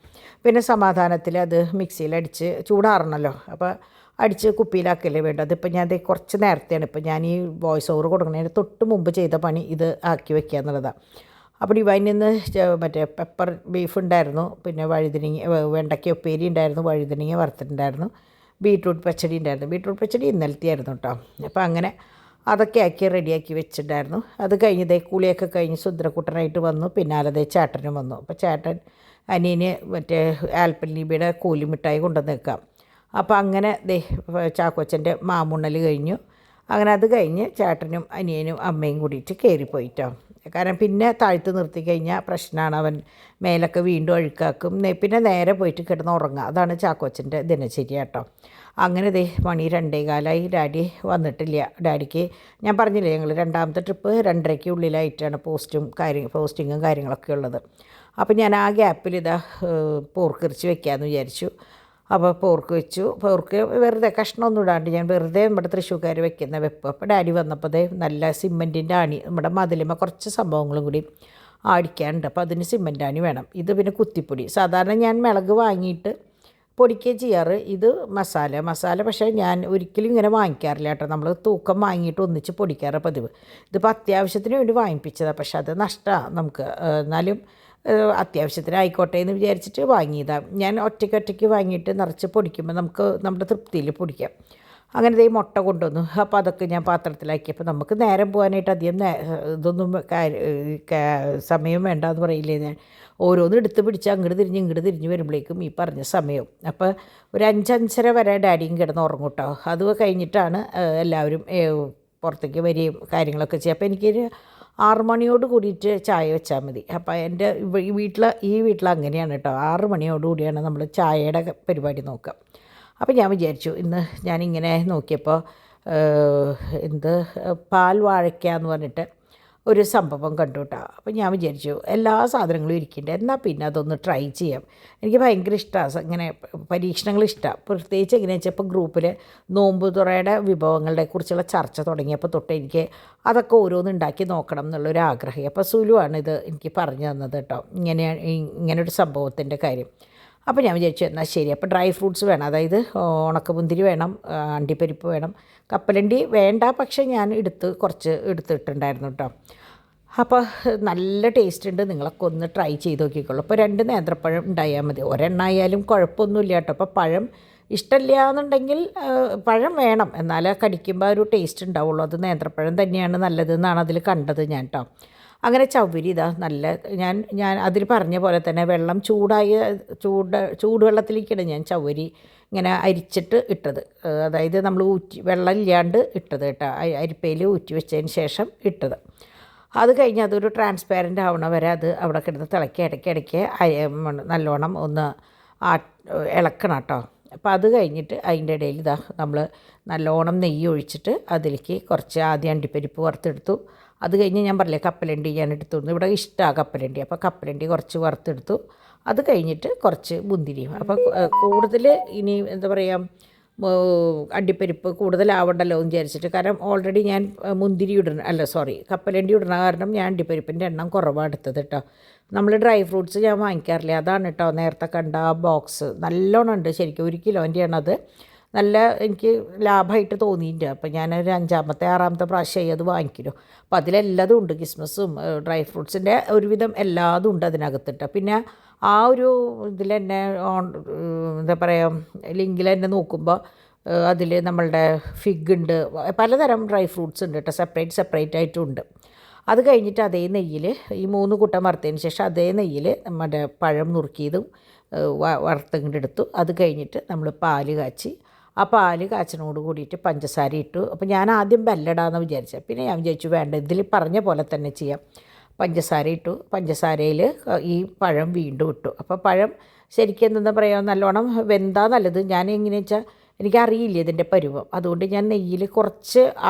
പിന്നെ സമാധാനത്തിൽ അത് മിക്സിയിലടിച്ച് ചൂടാറണമല്ലോ, അപ്പോൾ അടിച്ച് കുപ്പിയിലാക്കല്ലേ വേണ്ടത്. അതിപ്പോൾ ഞാൻ കുറച്ച് നേരത്തെയാണ്, ഇപ്പോൾ ഞാൻ ഈ വോയിസ് ഓവർ കൊടുക്കുന്നതിന് തൊട്ട് മുമ്പ് ചെയ്ത പണി ഇത് ആക്കി വെക്കുക എന്നുള്ളതാണ്. അപ്പോൾ ഡിവൈനിൽ നിന്ന് മറ്റേ പെപ്പർ ബീഫ് ഉണ്ടായിരുന്നു, പിന്നെ വെണ്ടയ്ക്ക ഉപ്പേരി ഉണ്ടായിരുന്നു, വഴുതനങ്ങ വറുത്തിട്ടുണ്ടായിരുന്നു, ബീട്രൂട്ട് പച്ചടി ഉണ്ടായിരുന്നു. ബീട്രൂട്ട് പച്ചടി ഇന്നലത്തെയായിരുന്നു കേട്ടോ. അപ്പോൾ അങ്ങനെ അതൊക്കെ ആക്കി റെഡിയാക്കി വെച്ചിട്ടുണ്ടായിരുന്നു. അത് കഴിഞ്ഞ് കുളിയൊക്കെ കഴിഞ്ഞ് സുന്ദരക്കുട്ടനായിട്ട് വന്നു, പിന്നാലെ ചേട്ടനും വന്നു. അപ്പോൾ ചേട്ടൻ അനിയന് മറ്റേ ആൽപ്പല്ലീബിയുടെ കൂലിമിഠായി കൊണ്ടുവന്ന് വെക്കാം. അപ്പോൾ അങ്ങനെ ചാക്കോച്ചൻ്റെ മാമുണ്ണൽ കഴിഞ്ഞു. അങ്ങനെ അത് കഴിഞ്ഞ് ചേട്ടനും അനിയനും അമ്മയും കൂടിയിട്ട് കയറിപ്പോയിട്ടോ. കാരണം പിന്നെ താഴ്ത്ത് നിർത്തി കഴിഞ്ഞാൽ പ്രശ്നമാണ്, അവൻ മേലൊക്കെ വീണ്ടും അഴുക്കാക്കും. പിന്നെ നേരെ പോയിട്ട് കിടന്ന് ഉറങ്ങുക, അതാണ് ചാക്കോച്ചൻ്റെ ദിനചര്യ കേട്ടോ. അങ്ങനെ മണി 2:15 ഡാഡി വന്നിട്ടില്ല. ഡാഡിക്ക് ഞാൻ പറഞ്ഞില്ലേ, ഞങ്ങൾ രണ്ടാമത്തെ ട്രിപ്പ് 2:30 ഉള്ളിലായിട്ടാണ് പോസ്റ്റിങ്ങും കാര്യങ്ങളൊക്കെ ഉള്ളത്. അപ്പോൾ ഞാൻ ആ ഗ്യാപ്പിൽ പോർക്കിറച്ചി വെക്കാമെന്ന് വിചാരിച്ചു. അപ്പോൾ പോർക്ക് വെച്ചു. പോർക്ക് വെറുതെ കഷ്ണമൊന്നും ഇടാണ്ട് ഞാൻ വെറുതെ നമ്മുടെ തൃശ്ശൂർക്കാർ വെക്കുന്ന വെപ്പ്. അപ്പോൾ ഡാഡി വന്നപ്പോൾ നല്ല സിമെൻറ്റിൻ്റെ ആണി, നമ്മുടെ മതിലുമ്പോൾ കുറച്ച് സംഭവങ്ങളും കൂടി ആടിക്കാനുണ്ട്. അപ്പോൾ അതിന് സിമെൻ്റ് ആണി വേണം. ഇത് പിന്നെ കുത്തിപ്പൊടി, സാധാരണ ഞാൻ മിളക് വാങ്ങിയിട്ട് പൊടിക്കുകയും ചെയ്യാറ്. ഇത് മസാല പക്ഷേ ഞാൻ ഒരിക്കലും ഇങ്ങനെ വാങ്ങിക്കാറില്ല കേട്ടോ. നമ്മൾ തൂക്കം വാങ്ങിയിട്ട് ഒന്നിച്ച് പൊടിക്കാറ് പതിവ്. ഇതിപ്പോൾ അത്യാവശ്യത്തിന് വേണ്ടി വാങ്ങിപ്പിച്ചതാണ്, പക്ഷേ അത് നഷ്ടമാണ് നമുക്ക്. എന്നാലും അത്യാവശ്യത്തിന് ആയിക്കോട്ടെ എന്ന് വിചാരിച്ചിട്ട് വാങ്ങിയതാണ്. ഞാൻ ഒറ്റയ്ക്ക് വാങ്ങിയിട്ട് നിറച്ച് പൊടിക്കുമ്പോൾ നമുക്ക് നമ്മുടെ തൃപ്തിയിൽ പൊടിക്കാം. അങ്ങനെ മുട്ട കൊണ്ടുവന്നു. അപ്പോൾ അതൊക്കെ ഞാൻ പാത്രത്തിലാക്കിയപ്പോൾ നമുക്ക് നേരം പോകാനായിട്ട് അധികം ഇതൊന്നും സമയം വേണ്ടെന്ന് പറയില്ലേ ഞാൻ. ഓരോന്നും എടുത്ത് പിടിച്ച് അങ്ങോട്ട് തിരിഞ്ഞ് വരുമ്പോഴേക്കും ഈ പറഞ്ഞ സമയവും. അപ്പോൾ ഒരു 5-5:30 വരെ ഡാഡിയും കിടന്ന് ഉറങ്ങും കേട്ടോ. അത് കഴിഞ്ഞിട്ടാണ് എല്ലാവരും പുറത്തേക്ക് വരികയും കാര്യങ്ങളൊക്കെ ചെയ്യുക. അപ്പോൾ എനിക്കൊരു 6 മണിയോട് കൂടിയിട്ട് ചായ വെച്ചാൽ മതി. അപ്പോൾ എൻ്റെ ഈ വീട്ടിൽ അങ്ങനെയാണ് കേട്ടോ. 6 മണിയോട് കൂടിയാണ് നമ്മൾ ചായയുടെ പരിപാടി നോക്കുക. അപ്പോൾ ഞാൻ വിചാരിച്ചു ഇന്ന് ഞാനിങ്ങനെ നോക്കിയപ്പോൾ പാൽ വാഴയ്ക്ക എന്ന് പറഞ്ഞിട്ട് ഒരു സംഭവം കണ്ടു കേട്ടോ. അപ്പോൾ ഞാൻ വിചാരിച്ചു എല്ലാ സാധനങ്ങളും ഇരിക്കുന്നുണ്ട്, എന്നാൽ പിന്നെ അതൊന്ന് ട്രൈ ചെയ്യാം. എനിക്ക് ഭയങ്കര ഇഷ്ടമാണ് ഇങ്ങനെ പരീക്ഷണങ്ങൾ ഇഷ്ടമാണ്. പ്രത്യേകിച്ച് എങ്ങനെയാണെന്ന് വെച്ചാൽ ഇപ്പോൾ ഗ്രൂപ്പിൽ നോമ്പ് തുറയുടെ വിഭവങ്ങളെ കുറിച്ചുള്ള ചർച്ച തുടങ്ങിയപ്പോൾ തൊട്ട് എനിക്ക് അതൊക്കെ ഓരോന്ന് ഉണ്ടാക്കി നോക്കണം എന്നുള്ളൊരു ആഗ്രഹം. അപ്പോൾ സുലുവാണ് ഇത് എനിക്ക് പറഞ്ഞു തന്നത് കേട്ടോ, ഇങ്ങനൊരു സംഭവത്തിൻ്റെ കാര്യം. അപ്പോൾ ഞാൻ വിചാരിച്ചു എന്നാൽ ശരി. അപ്പോൾ ഡ്രൈ ഫ്രൂട്ട്സ് വേണം, അതായത് ഉണക്കമുന്തിരി വേണം, അണ്ടിപ്പരിപ്പ് വേണം, കപ്പലണ്ടി വേണ്ട, പക്ഷേ ഞാൻ കുറച്ച് എടുത്തിട്ടുണ്ടായിരുന്നു കേട്ടോ. അപ്പോൾ നല്ല ടേസ്റ്റ് ഉണ്ട്, നിങ്ങളൊക്കെ ഒന്ന് ട്രൈ ചെയ്ത് നോക്കിക്കോളൂ. അപ്പോൾ 2 നേന്ത്രപ്പഴം ഉണ്ടായാൽ മതി, ഒരെണ്ണമായാലും കുഴപ്പമൊന്നുമില്ല കേട്ടോ. അപ്പോൾ പഴം ഇഷ്ടമില്ല എന്നുണ്ടെങ്കിൽ പഴം വേണം, എന്നാലേ കടിക്കുമ്പോൾ ഒരു ടേസ്റ്റ് ഉണ്ടാവുള്ളൂ. അത് നേന്ത്രപ്പഴം തന്നെയാണ് നല്ലതെന്നാണ് അതിൽ കണ്ടത് ഞാൻ കേട്ടോ. അങ്ങനെ ചവ്വരി നല്ല ഞാൻ അതിൽ പറഞ്ഞ പോലെ തന്നെ വെള്ളം ചൂടുവെള്ളത്തിലേക്കാണ് ഞാൻ ചവ്വരി ഇങ്ങനെ അരിച്ചിട്ട് ഇട്ടത്. അതായത് നമ്മൾ വെള്ളം ഇല്ലാണ്ട് ഇട്ടത് കേട്ടോ, അരിപ്പയിൽ ഊറ്റി വെച്ചതിന് ശേഷം ഇട്ടത്. അത് കഴിഞ്ഞ് അതൊരു ട്രാൻസ്പാരൻ്റ് ആവണ വരെ അത് അവിടെ കിടന്ന് തിളക്കി ഇടയ്ക്ക് നല്ലോണം ഒന്ന് ഇളക്കണം കേട്ടോ. അപ്പോൾ അത് കഴിഞ്ഞിട്ട് അതിൻ്റെ ഇടയിൽ നമ്മൾ നല്ലോണം നെയ്യ് ഒഴിച്ചിട്ട് അതിലേക്ക് കുറച്ച് ആദ്യം അണ്ടിപ്പരിപ്പ് വറുത്തെടുത്തു, അത് കഴിഞ്ഞ് ഞാൻ പറഞ്ഞില്ലേ കപ്പലണ്ടി ഞാൻ എടുത്തു തന്നു. ഇവിടെ ഇഷ്ടമാണ് കപ്പലണ്ടി. അപ്പോൾ കപ്പലണ്ടി കുറച്ച് വറുത്തെടുത്തു. അത് കഴിഞ്ഞിട്ട് കുറച്ച് മുന്തിരിയും. അപ്പോൾ കൂടുതൽ ഇനി എന്താ പറയുക, അണ്ടിപ്പരിപ്പ് കൂടുതലാവണ്ടല്ലോ എന്ന് വിചാരിച്ചിട്ട്. കാരണം ഓൾറെഡി ഞാൻ മുന്തിരി ഇടണം, അല്ല സോറി, കപ്പലണ്ടി ഇടണ കാരണം ഞാൻ അണ്ടിപ്പരിപ്പിൻ്റെ എണ്ണം കുറവാണ് എടുത്തത് കേട്ടോ. നമ്മൾ ഡ്രൈ ഫ്രൂട്ട്സ് ഞാൻ വാങ്ങിക്കാറില്ല. അതാണ് കേട്ടോ നേരത്തെ കണ്ട ആ ബോക്സ് നല്ലോണം ഉണ്ട് ശരിക്കും. 1 കിലോൻ്റെയാണ് അത്. നല്ല എനിക്ക് ലാഭമായിട്ട് തോന്നിയിട്ടുണ്ട്. അപ്പോൾ ഞാനൊരു 5-ാമത്തെ 6-ാമത്തെ പ്രാവശ്യമായി അത് വാങ്ങിക്കുന്നു. അപ്പോൾ അതിലെല്ലാതും ഉണ്ട്, കിസ്മസും ഡ്രൈ ഫ്രൂട്ട്സിൻ്റെ ഒരുവിധം എല്ലാതും ഉണ്ട് അതിനകത്തിട്ട്. പിന്നെ ആ ഒരു ഇതിൽ തന്നെ എന്താ പറയുക, ലിങ്കിൽ തന്നെ നോക്കുമ്പോൾ അതിൽ നമ്മളുടെ ഫിഗ് ഉണ്ട്, പലതരം ഡ്രൈ ഫ്രൂട്ട്സ് ഉണ്ട് കേട്ടോ, സെപ്പറേറ്റ് ആയിട്ടും ഉണ്ട്. അത് കഴിഞ്ഞിട്ട് അതേ നെയ്യിൽ ഈ 3 കൂട്ടം വറുത്തതിന് ശേഷം അതേ നെയ്യിൽ നമ്മുടെ പഴം നുറുക്കിയതും വറുത്തങ്ങോട്ട് അത് കഴിഞ്ഞിട്ട് നമ്മൾ പാല് കാച്ചി, ആ പാല് കാച്ചിനോട് കൂടിയിട്ട് പഞ്ചസാര ഇട്ടു. അപ്പോൾ ഞാൻ ആദ്യം ബെല്ലടാന്ന് വിചാരിച്ചത്, പിന്നെ ഞാൻ വിചാരിച്ചു വേണ്ട, ഇതിൽ പറഞ്ഞ പോലെ തന്നെ ചെയ്യാം. പഞ്ചസാര ഇട്ടു. പഞ്ചസാരയിൽ ഈ പഴം വീണ്ടും ഇട്ടു. അപ്പോൾ പഴം ശരിക്കും എന്താ പറയുക, നല്ലോണം വെന്താ നല്ലത്. ഞാൻ എങ്ങനെയാണെന്ന് വെച്ചാൽ എനിക്കറിയില്ല ഇതിൻ്റെ പരുവം, അതുകൊണ്ട് ഞാൻ നെയ്യിൽ കുറച്ച്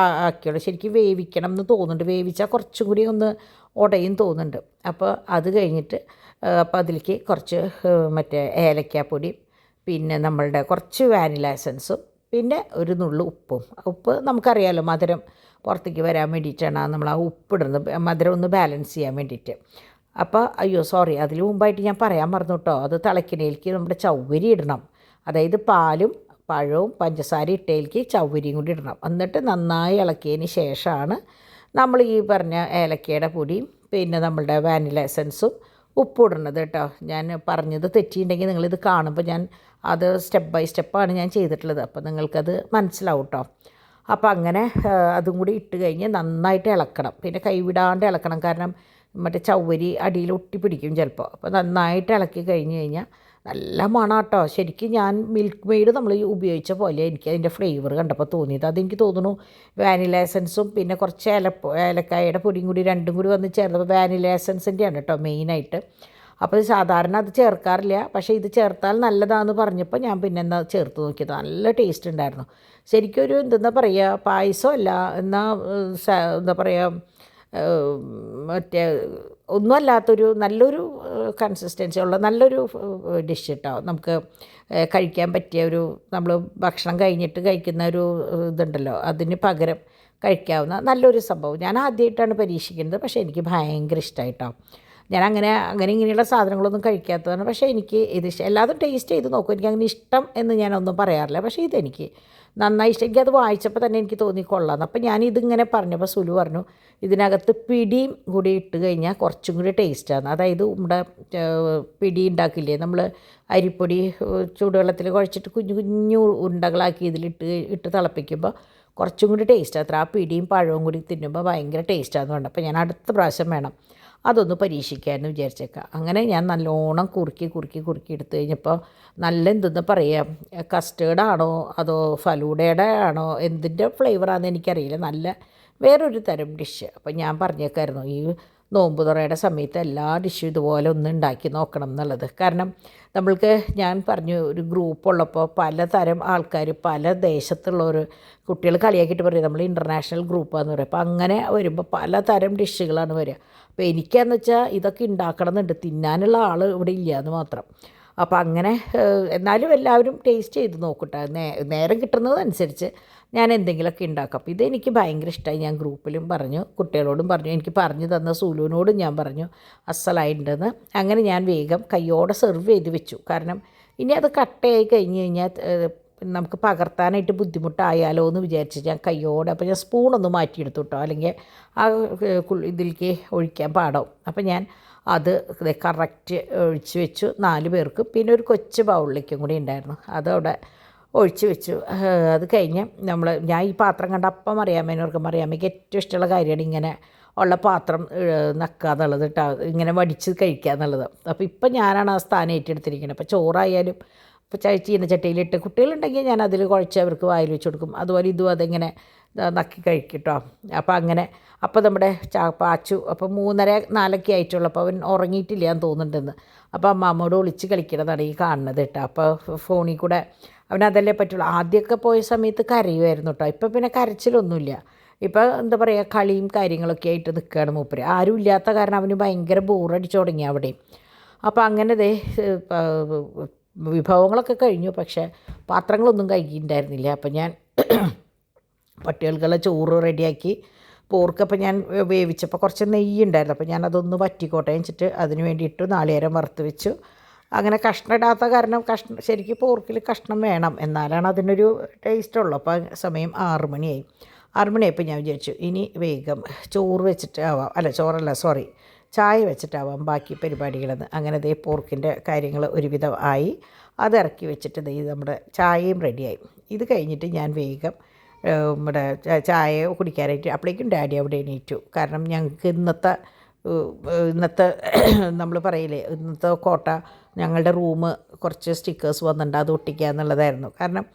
ആക്കിയുള്ളൂ. ശരിക്കും വേവിക്കണം എന്ന് തോന്നുന്നുണ്ട്, വേവിച്ചാൽ കുറച്ചും കൂടി ഒന്ന് ഉടയും തോന്നുന്നുണ്ട്. അപ്പോൾ അത് കഴിഞ്ഞിട്ട് അപ്പോൾ അതിലേക്ക് കുറച്ച് മറ്റേ ഏലക്കാപ്പൊടി, പിന്നെ നമ്മളുടെ കുറച്ച് വാനില എസൻസും, പിന്നെ ഒരു നുള്ളു ഉപ്പ് നമുക്കറിയാമല്ലോ മധുരം പുറത്തേക്ക് വരാൻ വേണ്ടിയിട്ടാണ് നമ്മൾ ആ ഉപ്പിടുന്നത്, മധുരം ഒന്ന് ബാലൻസ് ചെയ്യാൻ വേണ്ടിയിട്ട്. അപ്പോൾ അയ്യോ സോറി, അതിൽ മുമ്പായിട്ട് ഞാൻ പറയാൻ മറന്നു കേട്ടോ, അത് തിളയ്ക്കണേലേക്ക് നമ്മുടെ ചവ്വരി ഇടണം. അതായത് പാലും പഴവും പഞ്ചസാര ഇട്ടേലേക്ക് ചവ്വരിയും കൂടി ഇടണം. എന്നിട്ട് നന്നായി ഇളക്കിയതിന് ശേഷമാണ് നമ്മൾ ഈ പറഞ്ഞ ഏലക്കയുടെ പൊടിയും പിന്നെ നമ്മളുടെ വാനില എസൻസും ഉപ്പ് ഇടണത് കേട്ടോ. ഞാൻ പറഞ്ഞത് തെറ്റിയിട്ടുണ്ടെങ്കിൽ നിങ്ങളിത് കാണുമ്പോൾ ഞാൻ അത് സ്റ്റെപ്പ് ബൈ സ്റ്റെപ്പാണ് ഞാൻ ചെയ്തിട്ടുള്ളത്, അപ്പോൾ നിങ്ങൾക്കത് മനസ്സിലാവും കേട്ടോ. അപ്പോൾ അങ്ങനെ അതും കൂടി ഇട്ട് കഴിഞ്ഞ് നന്നായിട്ട് ഇളക്കണം. പിന്നെ കൈവിടാണ്ട് ഇളക്കണം, കാരണം മറ്റേ ചവ്വരി അടിയിൽ ഒട്ടിപ്പിടിക്കും ചിലപ്പോൾ. അപ്പോൾ നന്നായിട്ട് ഇളക്കി കഴിഞ്ഞ് കഴിഞ്ഞാൽ നല്ല മണം കേട്ടോ. ശരിക്കും ഞാൻ മിൽക്ക് മെയ്ഡ് നമ്മൾ ഉപയോഗിച്ച പോലെ എനിക്ക് അതിൻ്റെ ഫ്ലേവർ കണ്ടപ്പോൾ തോന്നിയത്. അതെനിക്ക് തോന്നുന്നു വാനില എസൻസും പിന്നെ കുറച്ച് ഏലക്കായയുടെ പൊടിയും കൂടി രണ്ടും കൂടി വന്ന് ചേർന്നപ്പോൾ വാനില എസൻസിൻ്റെയാണ് കേട്ടോ മെയിനായിട്ട്. അപ്പോൾ സാധാരണ അത് ചേർക്കാറില്ല, പക്ഷേ ഇത് ചേർത്താൽ നല്ലതാണെന്ന് പറഞ്ഞപ്പോൾ ഞാൻ പിന്നെ എന്താ ചേർത്ത് നോക്കിയത്. നല്ല ടേസ്റ്റ് ഉണ്ടായിരുന്നു. ശരിക്കും ഒരു എന്താ പറയുക, പായസമല്ല എന്നാൽ എന്താ പറയുക, മറ്റേ ഒന്നുമല്ലാത്തൊരു നല്ലൊരു കൺസിസ്റ്റൻസി ഉള്ള നല്ലൊരു ഡിഷ് കേട്ടോ. നമുക്ക് കഴിക്കാൻ പറ്റിയ ഒരു, നമ്മൾ ഭക്ഷണം കഴിഞ്ഞിട്ട് കഴിക്കുന്ന ഒരു ഇതുണ്ടല്ലോ, അതിന് പകരം കഴിക്കാവുന്ന നല്ലൊരു സംഭവം. ഞാൻ ആദ്യമായിട്ടാണ് പരീക്ഷിക്കുന്നത്, പക്ഷേ എനിക്ക് ഭയങ്കര ഇഷ്ടമായിട്ടോ. ഞാൻ അങ്ങനെ ഇങ്ങനെയുള്ള സാധനങ്ങളൊന്നും കഴിക്കാത്തതാണ്, പക്ഷേ എനിക്ക് ഇത് ഇഷ്ടം. എല്ലാതും ടേസ്റ്റ് ചെയ്ത് നോക്കും, എനിക്കങ്ങനെ ഇഷ്ടം എന്ന് ഞാനൊന്നും പറയാറില്ല, പക്ഷേ ഇതെനിക്ക് നന്നായി ഇഷ്ടം. എനിക്കത് വായിച്ചപ്പോൾ തന്നെ എനിക്ക് തോന്നി കൊള്ളാമെന്ന്. അപ്പോൾ ഞാനിതിങ്ങനെ പറഞ്ഞപ്പോൾ സുലു പറഞ്ഞു ഇതിനകത്ത് പിടിയും കൂടി ഇട്ട് കഴിഞ്ഞാൽ കുറച്ചും കൂടി ടേസ്റ്റാണ്. അതായത് നമ്മുടെ പിടി ഉണ്ടാക്കില്ലേ നമ്മൾ, അരിപ്പൊടി ചൂടുവെള്ളത്തിൽ കുഴച്ചിട്ട് കുഞ്ഞു കുഞ്ഞു ഉരുണ്ടകളാക്കി ഇട്ട് തിളപ്പിക്കുമ്പോൾ കുറച്ചും കൂടി ടേസ്റ്റ് അത്ര. ആ പിടിയും പഴവും കൂടി തിന്നുമ്പോൾ ഭയങ്കര ടേസ്റ്റാന്ന് പറഞ്ഞു. അപ്പോൾ ഞാൻ അടുത്ത പ്രാവശ്യം വേണം അതൊന്ന് പരീക്ഷിക്കാമെന്ന് വിചാരിച്ചേക്കാം. അങ്ങനെ ഞാൻ നല്ലോണം കുറുക്കി എടുത്തു കഴിഞ്ഞപ്പോൾ നല്ല എന്തെന്ന് പറയുക, കസ്റ്റേർഡാണോ അതോ ഫലൂഡയുടെ ആണോ എന്തിൻ്റെ ഫ്ലേവറാണെന്ന് എനിക്കറിയില്ല, നല്ല വേറൊരു തരം ഡിഷ്. അപ്പോൾ ഞാൻ പറഞ്ഞേക്കായിരുന്നു ഈ നോമ്പ് തുറയുടെ സമയത്ത് എല്ലാ ഡിഷും ഇതുപോലെ ഒന്ന് ഉണ്ടാക്കി നോക്കണം എന്നുള്ളത്. കാരണം നമ്മൾക്ക് ഞാൻ പറഞ്ഞു ഒരു ഗ്രൂപ്പുള്ളപ്പോൾ പലതരം ആൾക്കാർ പല ദേശത്തുള്ളവർ, കുട്ടികൾ കളിയാക്കിയിട്ട് പറയും നമ്മൾ ഇൻ്റർനാഷണൽ ഗ്രൂപ്പാന്ന് പറയും. അപ്പോൾ അങ്ങനെ വരുമ്പോൾ പലതരം ഡിഷുകളാണ് വരിക. അപ്പോൾ എനിക്കാന്ന് വെച്ചാൽ ഇതൊക്കെ ഉണ്ടാക്കണം എന്നുണ്ട്, തിന്നാനുള്ള ആൾ ഇവിടെ ഇല്ല എന്ന് മാത്രം. അപ്പോൾ അങ്ങനെ എന്നാലും എല്ലാവരും ടേസ്റ്റ് ചെയ്ത് നോക്കട്ടെ, നേരം കിട്ടുന്നതനുസരിച്ച് ഞാൻ എന്തെങ്കിലുമൊക്കെ ഉണ്ടാക്കും. അപ്പോൾ ഇതെനിക്ക് ഭയങ്കര ഇഷ്ടമായി. ഞാൻ ഗ്രൂപ്പിലും പറഞ്ഞു, കുട്ടികളോടും പറഞ്ഞു, എനിക്ക് പറഞ്ഞു തന്ന സുലുവിനോടും ഞാൻ പറഞ്ഞു അസലായിട്ടുണ്ടെന്ന്. അങ്ങനെ ഞാൻ വേഗം കയ്യോടെ സെർവ് ചെയ്ത് വെച്ചു. കാരണം ഇനി അത് കട്ടയായി കഴിഞ്ഞ് കഴിഞ്ഞാൽ നമുക്ക് പകർത്താനായിട്ട് ബുദ്ധിമുട്ടായാലോ എന്ന് വിചാരിച്ച് ഞാൻ കയ്യോടെ, അപ്പോൾ ഞാൻ സ്പൂണൊന്ന് മാറ്റിയെടുത്തു കേട്ടോ, അല്ലെങ്കിൽ ആ ഇതിലേക്ക് ഒഴിക്കാൻ പാടാവും. അപ്പോൾ ഞാൻ അത് കറക്റ്റ് ഒഴിച്ച് വെച്ചു 4 പേർക്ക്. പിന്നെ ഒരു കൊച്ചു ബൗളിലേക്കും കൂടി ഉണ്ടായിരുന്നു, അതവിടെ ഒഴിച്ച് വെച്ചു. അത് കഴിഞ്ഞ് ഞാൻ ഈ പാത്രം കണ്ട അപ്പം അറിയാമേനോർക്കും അറിയാമേക്ക് ഏറ്റവും ഇഷ്ടമുള്ള കാര്യമാണ് ഇങ്ങനെ ഉള്ള പാത്രം നക്കുക എന്നുള്ളത് കേട്ടോ, ഇങ്ങനെ വടിച്ച് കഴിക്കുക എന്നുള്ളത്. അപ്പോൾ ഇപ്പം ഞാനാണ് ആ സ്ഥാനം ഏറ്റെടുത്തിരിക്കുന്നത്. അപ്പോൾ ചോറായാലും ഇപ്പോൾ ചീനച്ചട്ടിയിലിട്ട് കുട്ടികളുണ്ടെങ്കിൽ ഞാൻ അതിൽ കുഴച്ച് അവർക്ക് വായിൽ വെച്ച് കൊടുക്കും. അതുപോലെ ഇതും അതിങ്ങനെ നക്കി കഴിക്കും കേട്ടോ. അപ്പോൾ അങ്ങനെ അപ്പോൾ നമ്മുടെ പാച്ചു അപ്പോൾ 3:30-4 ആയിട്ടുള്ളപ്പോൾ അവൻ ഉറങ്ങിയിട്ടില്ല എന്ന് തോന്നുന്നുണ്ടെന്ന്. അപ്പോൾ അമ്മാമ്മയോട് ഒളിച്ച് കളിക്കണതാണ് ഈ കാണുന്നത് കേട്ടോ. അപ്പോൾ ഫോണിൽ കൂടെ അവനതല്ലേ പറ്റുള്ളൂ. ആദ്യമൊക്കെ പോയ സമയത്ത് കരയുമായിരുന്നു കേട്ടോ, ഇപ്പോൾ പിന്നെ കരച്ചിലൊന്നുമില്ല. ഇപ്പോൾ എന്താ പറയുക കളിയും കാര്യങ്ങളൊക്കെ ആയിട്ട് നിൽക്കുകയാണ് മൂപ്പര്. ആരും ഇല്ലാത്ത കാരണം അവന് ഭയങ്കര ബോറടിച്ചു തുടങ്ങി അവിടെയും. അപ്പോൾ അങ്ങനെ വിഭവങ്ങളൊക്കെ കഴിഞ്ഞു, പക്ഷേ പാത്രങ്ങളൊന്നും കഴുകിയിട്ടുണ്ടായിരുന്നില്ല. അപ്പം ഞാൻ പട്ടികൾക്കുള്ള ചോറ് റെഡിയാക്കി. പോർക്കപ്പം ഞാൻ വേവിച്ചപ്പോൾ കുറച്ച് നെയ്യ് ഉണ്ടായിരുന്നു, അപ്പോൾ ഞാൻ അതൊന്ന് വറ്റിക്കോട്ടെ വെച്ചിട്ട് അതിന് വേണ്ടിയിട്ട് നാളികേരം വറുത്ത് വെച്ചു. അങ്ങനെ കഷ്ണം ഇടാത്ത കാരണം ശരിക്കും പോർക്കിൽ കഷ്ണം വേണം, എന്നാലാണ് അതിനൊരു ടേസ്റ്റുള്ളൂ. അപ്പോൾ സമയം 6 മണിയായി. 6 മണിയായപ്പോൾ ഞാൻ വിചാരിച്ചു ഇനി വേഗം ചോറ് വെച്ചിട്ട് ആവാം, അല്ല ചോറല്ല സോറി ചായ വെച്ചിട്ടാവാം ബാക്കി പരിപാടികളെന്ന്. അങ്ങനെ പോർക്കിൻ്റെ കാര്യങ്ങൾ ഒരുവിധം ആയി. അത് ഇറക്കി വെച്ചിട്ട് നമ്മുടെ ചായയും റെഡിയായി. ഇത് കഴിഞ്ഞിട്ട് ഞാൻ വേഗം നമ്മുടെ ചായ കുടിക്കാനായിട്ട് അപ്പോഴേക്കും ഡാഡി അവിടെ എണീറ്റു. കാരണം ഞങ്ങൾക്ക് ഇന്നത്തെ നമ്മൾ പറയില്ലേ ഇന്നത്തെ കോട്ട, ഞങ്ങളുടെ റൂം കുറച്ച് സ്റ്റിക്കേഴ്സ് വന്നിട്ടുണ്ട്, അത് ഒട്ടിക്കുക എന്നുള്ളതായിരുന്നു. കാരണം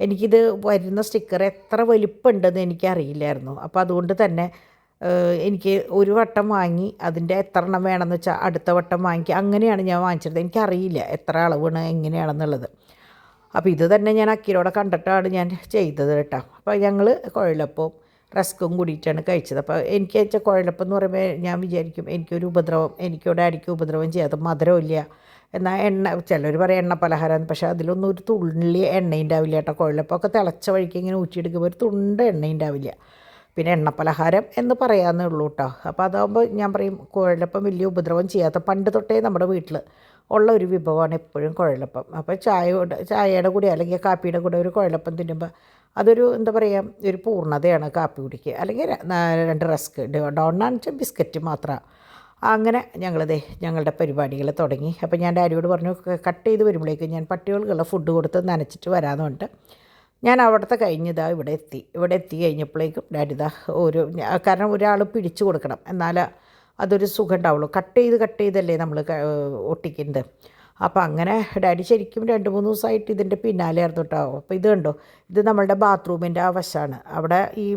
എനിക്കിത് വരുന്ന സ്റ്റിക്കർ എത്ര വലിപ്പമുണ്ടെന്ന് എനിക്കറിയില്ലായിരുന്നു. അപ്പോൾ അതുകൊണ്ട് തന്നെ എനിക്ക് ഒരു വട്ടം വാങ്ങി അതിൻ്റെ എത്ര എണ്ണം വേണമെന്ന് വെച്ചാൽ അടുത്ത വട്ടം വാങ്ങിക്കുക, അങ്ങനെയാണ് ഞാൻ വാങ്ങിച്ചിരുന്നത്. എനിക്കറിയില്ല എത്ര അളവാണ് എങ്ങനെയാണെന്നുള്ളത്. അപ്പോൾ ഇത് തന്നെ ഞാൻ അക്കിരോടെ കണ്ടിട്ടാണ് ഞാൻ ചെയ്തത് കേട്ടോ. അപ്പോൾ ഞങ്ങൾ കുഴലപ്പവും റസ്ക്കും കൂടിയിട്ടാണ് കഴിച്ചത്. അപ്പോൾ എനിക്ക് വെച്ചാൽ കുഴലപ്പം എന്ന് പറയുമ്പോൾ ഞാൻ വിചാരിക്കും എനിക്കൊരു ഉപദ്രവം, എനിക്കോ ഡാഡിക്ക് ഉപദ്രവം ചെയ്യാതെ മധുരമില്ല എന്നാൽ ചിലർ പറയും എണ്ണ പലഹാരമാണ്, പക്ഷേ അതിലൊന്നും ഒരു തുള്ളി എണ്ണയുണ്ടാവില്ല കേട്ടോ. കുഴലപ്പമൊക്കെ തിളച്ച വഴിക്ക് ഇങ്ങനെ ഊറ്റിയെടുക്കുമ്പോൾ ഒരു തുണ്ട് എണ്ണയുണ്ടാവില്ല. പിന്നെ എണ്ണപ്പലഹാരം എന്ന് പറയാമെന്നേ ഉള്ളൂ കേട്ടോ. അപ്പോൾ അതാകുമ്പോൾ ഞാൻ പറയും കുഴലപ്പം വലിയ ഉപദ്രവം ചെയ്യാത്ത പണ്ട് തൊട്ടേ നമ്മുടെ വീട്ടിൽ ഉള്ള ഒരു വിഭവമാണ് എപ്പോഴും കുഴലപ്പം. അപ്പോൾ ചായയുടെ കൂടെ അല്ലെങ്കിൽ കാപ്പിയുടെ കൂടെ ഒരു കുഴലപ്പം തിന്നുമ്പോൾ അതൊരു എന്താ പറയുക ഒരു പൂർണ്ണതയാണ് കാപ്പി കുടിക്കുക. അല്ലെങ്കിൽ 2 റസ്ക് ഡോണാന്ന് വെച്ചാൽ ബിസ്ക്കറ്റ് മാത്രമാണ്. അങ്ങനെ ഞങ്ങളുടെ പരിപാടികൾ തുടങ്ങി. അപ്പോൾ ഞാൻ ഡാഡിയോട് പറഞ്ഞു കട്ട് ചെയ്ത് വരുമ്പോഴേക്കും ഞാൻ പട്ടികൾക്കുള്ള ഫുഡ് കൊടുത്ത് നനച്ചിട്ട് വരാമെന്ന് പറഞ്ഞിട്ട് ഞാൻ അവിടുത്തെ കഴിഞ്ഞിതാ ഇവിടെ എത്തി കഴിഞ്ഞപ്പോഴേക്കും ഡാഡി കാരണം ഒരാൾ പിടിച്ചു കൊടുക്കണം, എന്നാൽ അതൊരു സുഖം ഉണ്ടാവുള്ളൂ. കട്ട് ചെയ്തല്ലേ നമ്മൾ ഒട്ടിക്കുന്നത്. അപ്പോൾ അങ്ങനെ ഡാഡി ശരിക്കും 2-3 ദിവസമായിട്ട് ഇതിൻ്റെ പിന്നാലെ ആയിരുന്നു കേട്ടോ. അപ്പോൾ ഇത് കണ്ടോ, ഇത് നമ്മളുടെ ബാത്റൂമിൻ്റെ ആ വശമാണ്. അവിടെ ഈ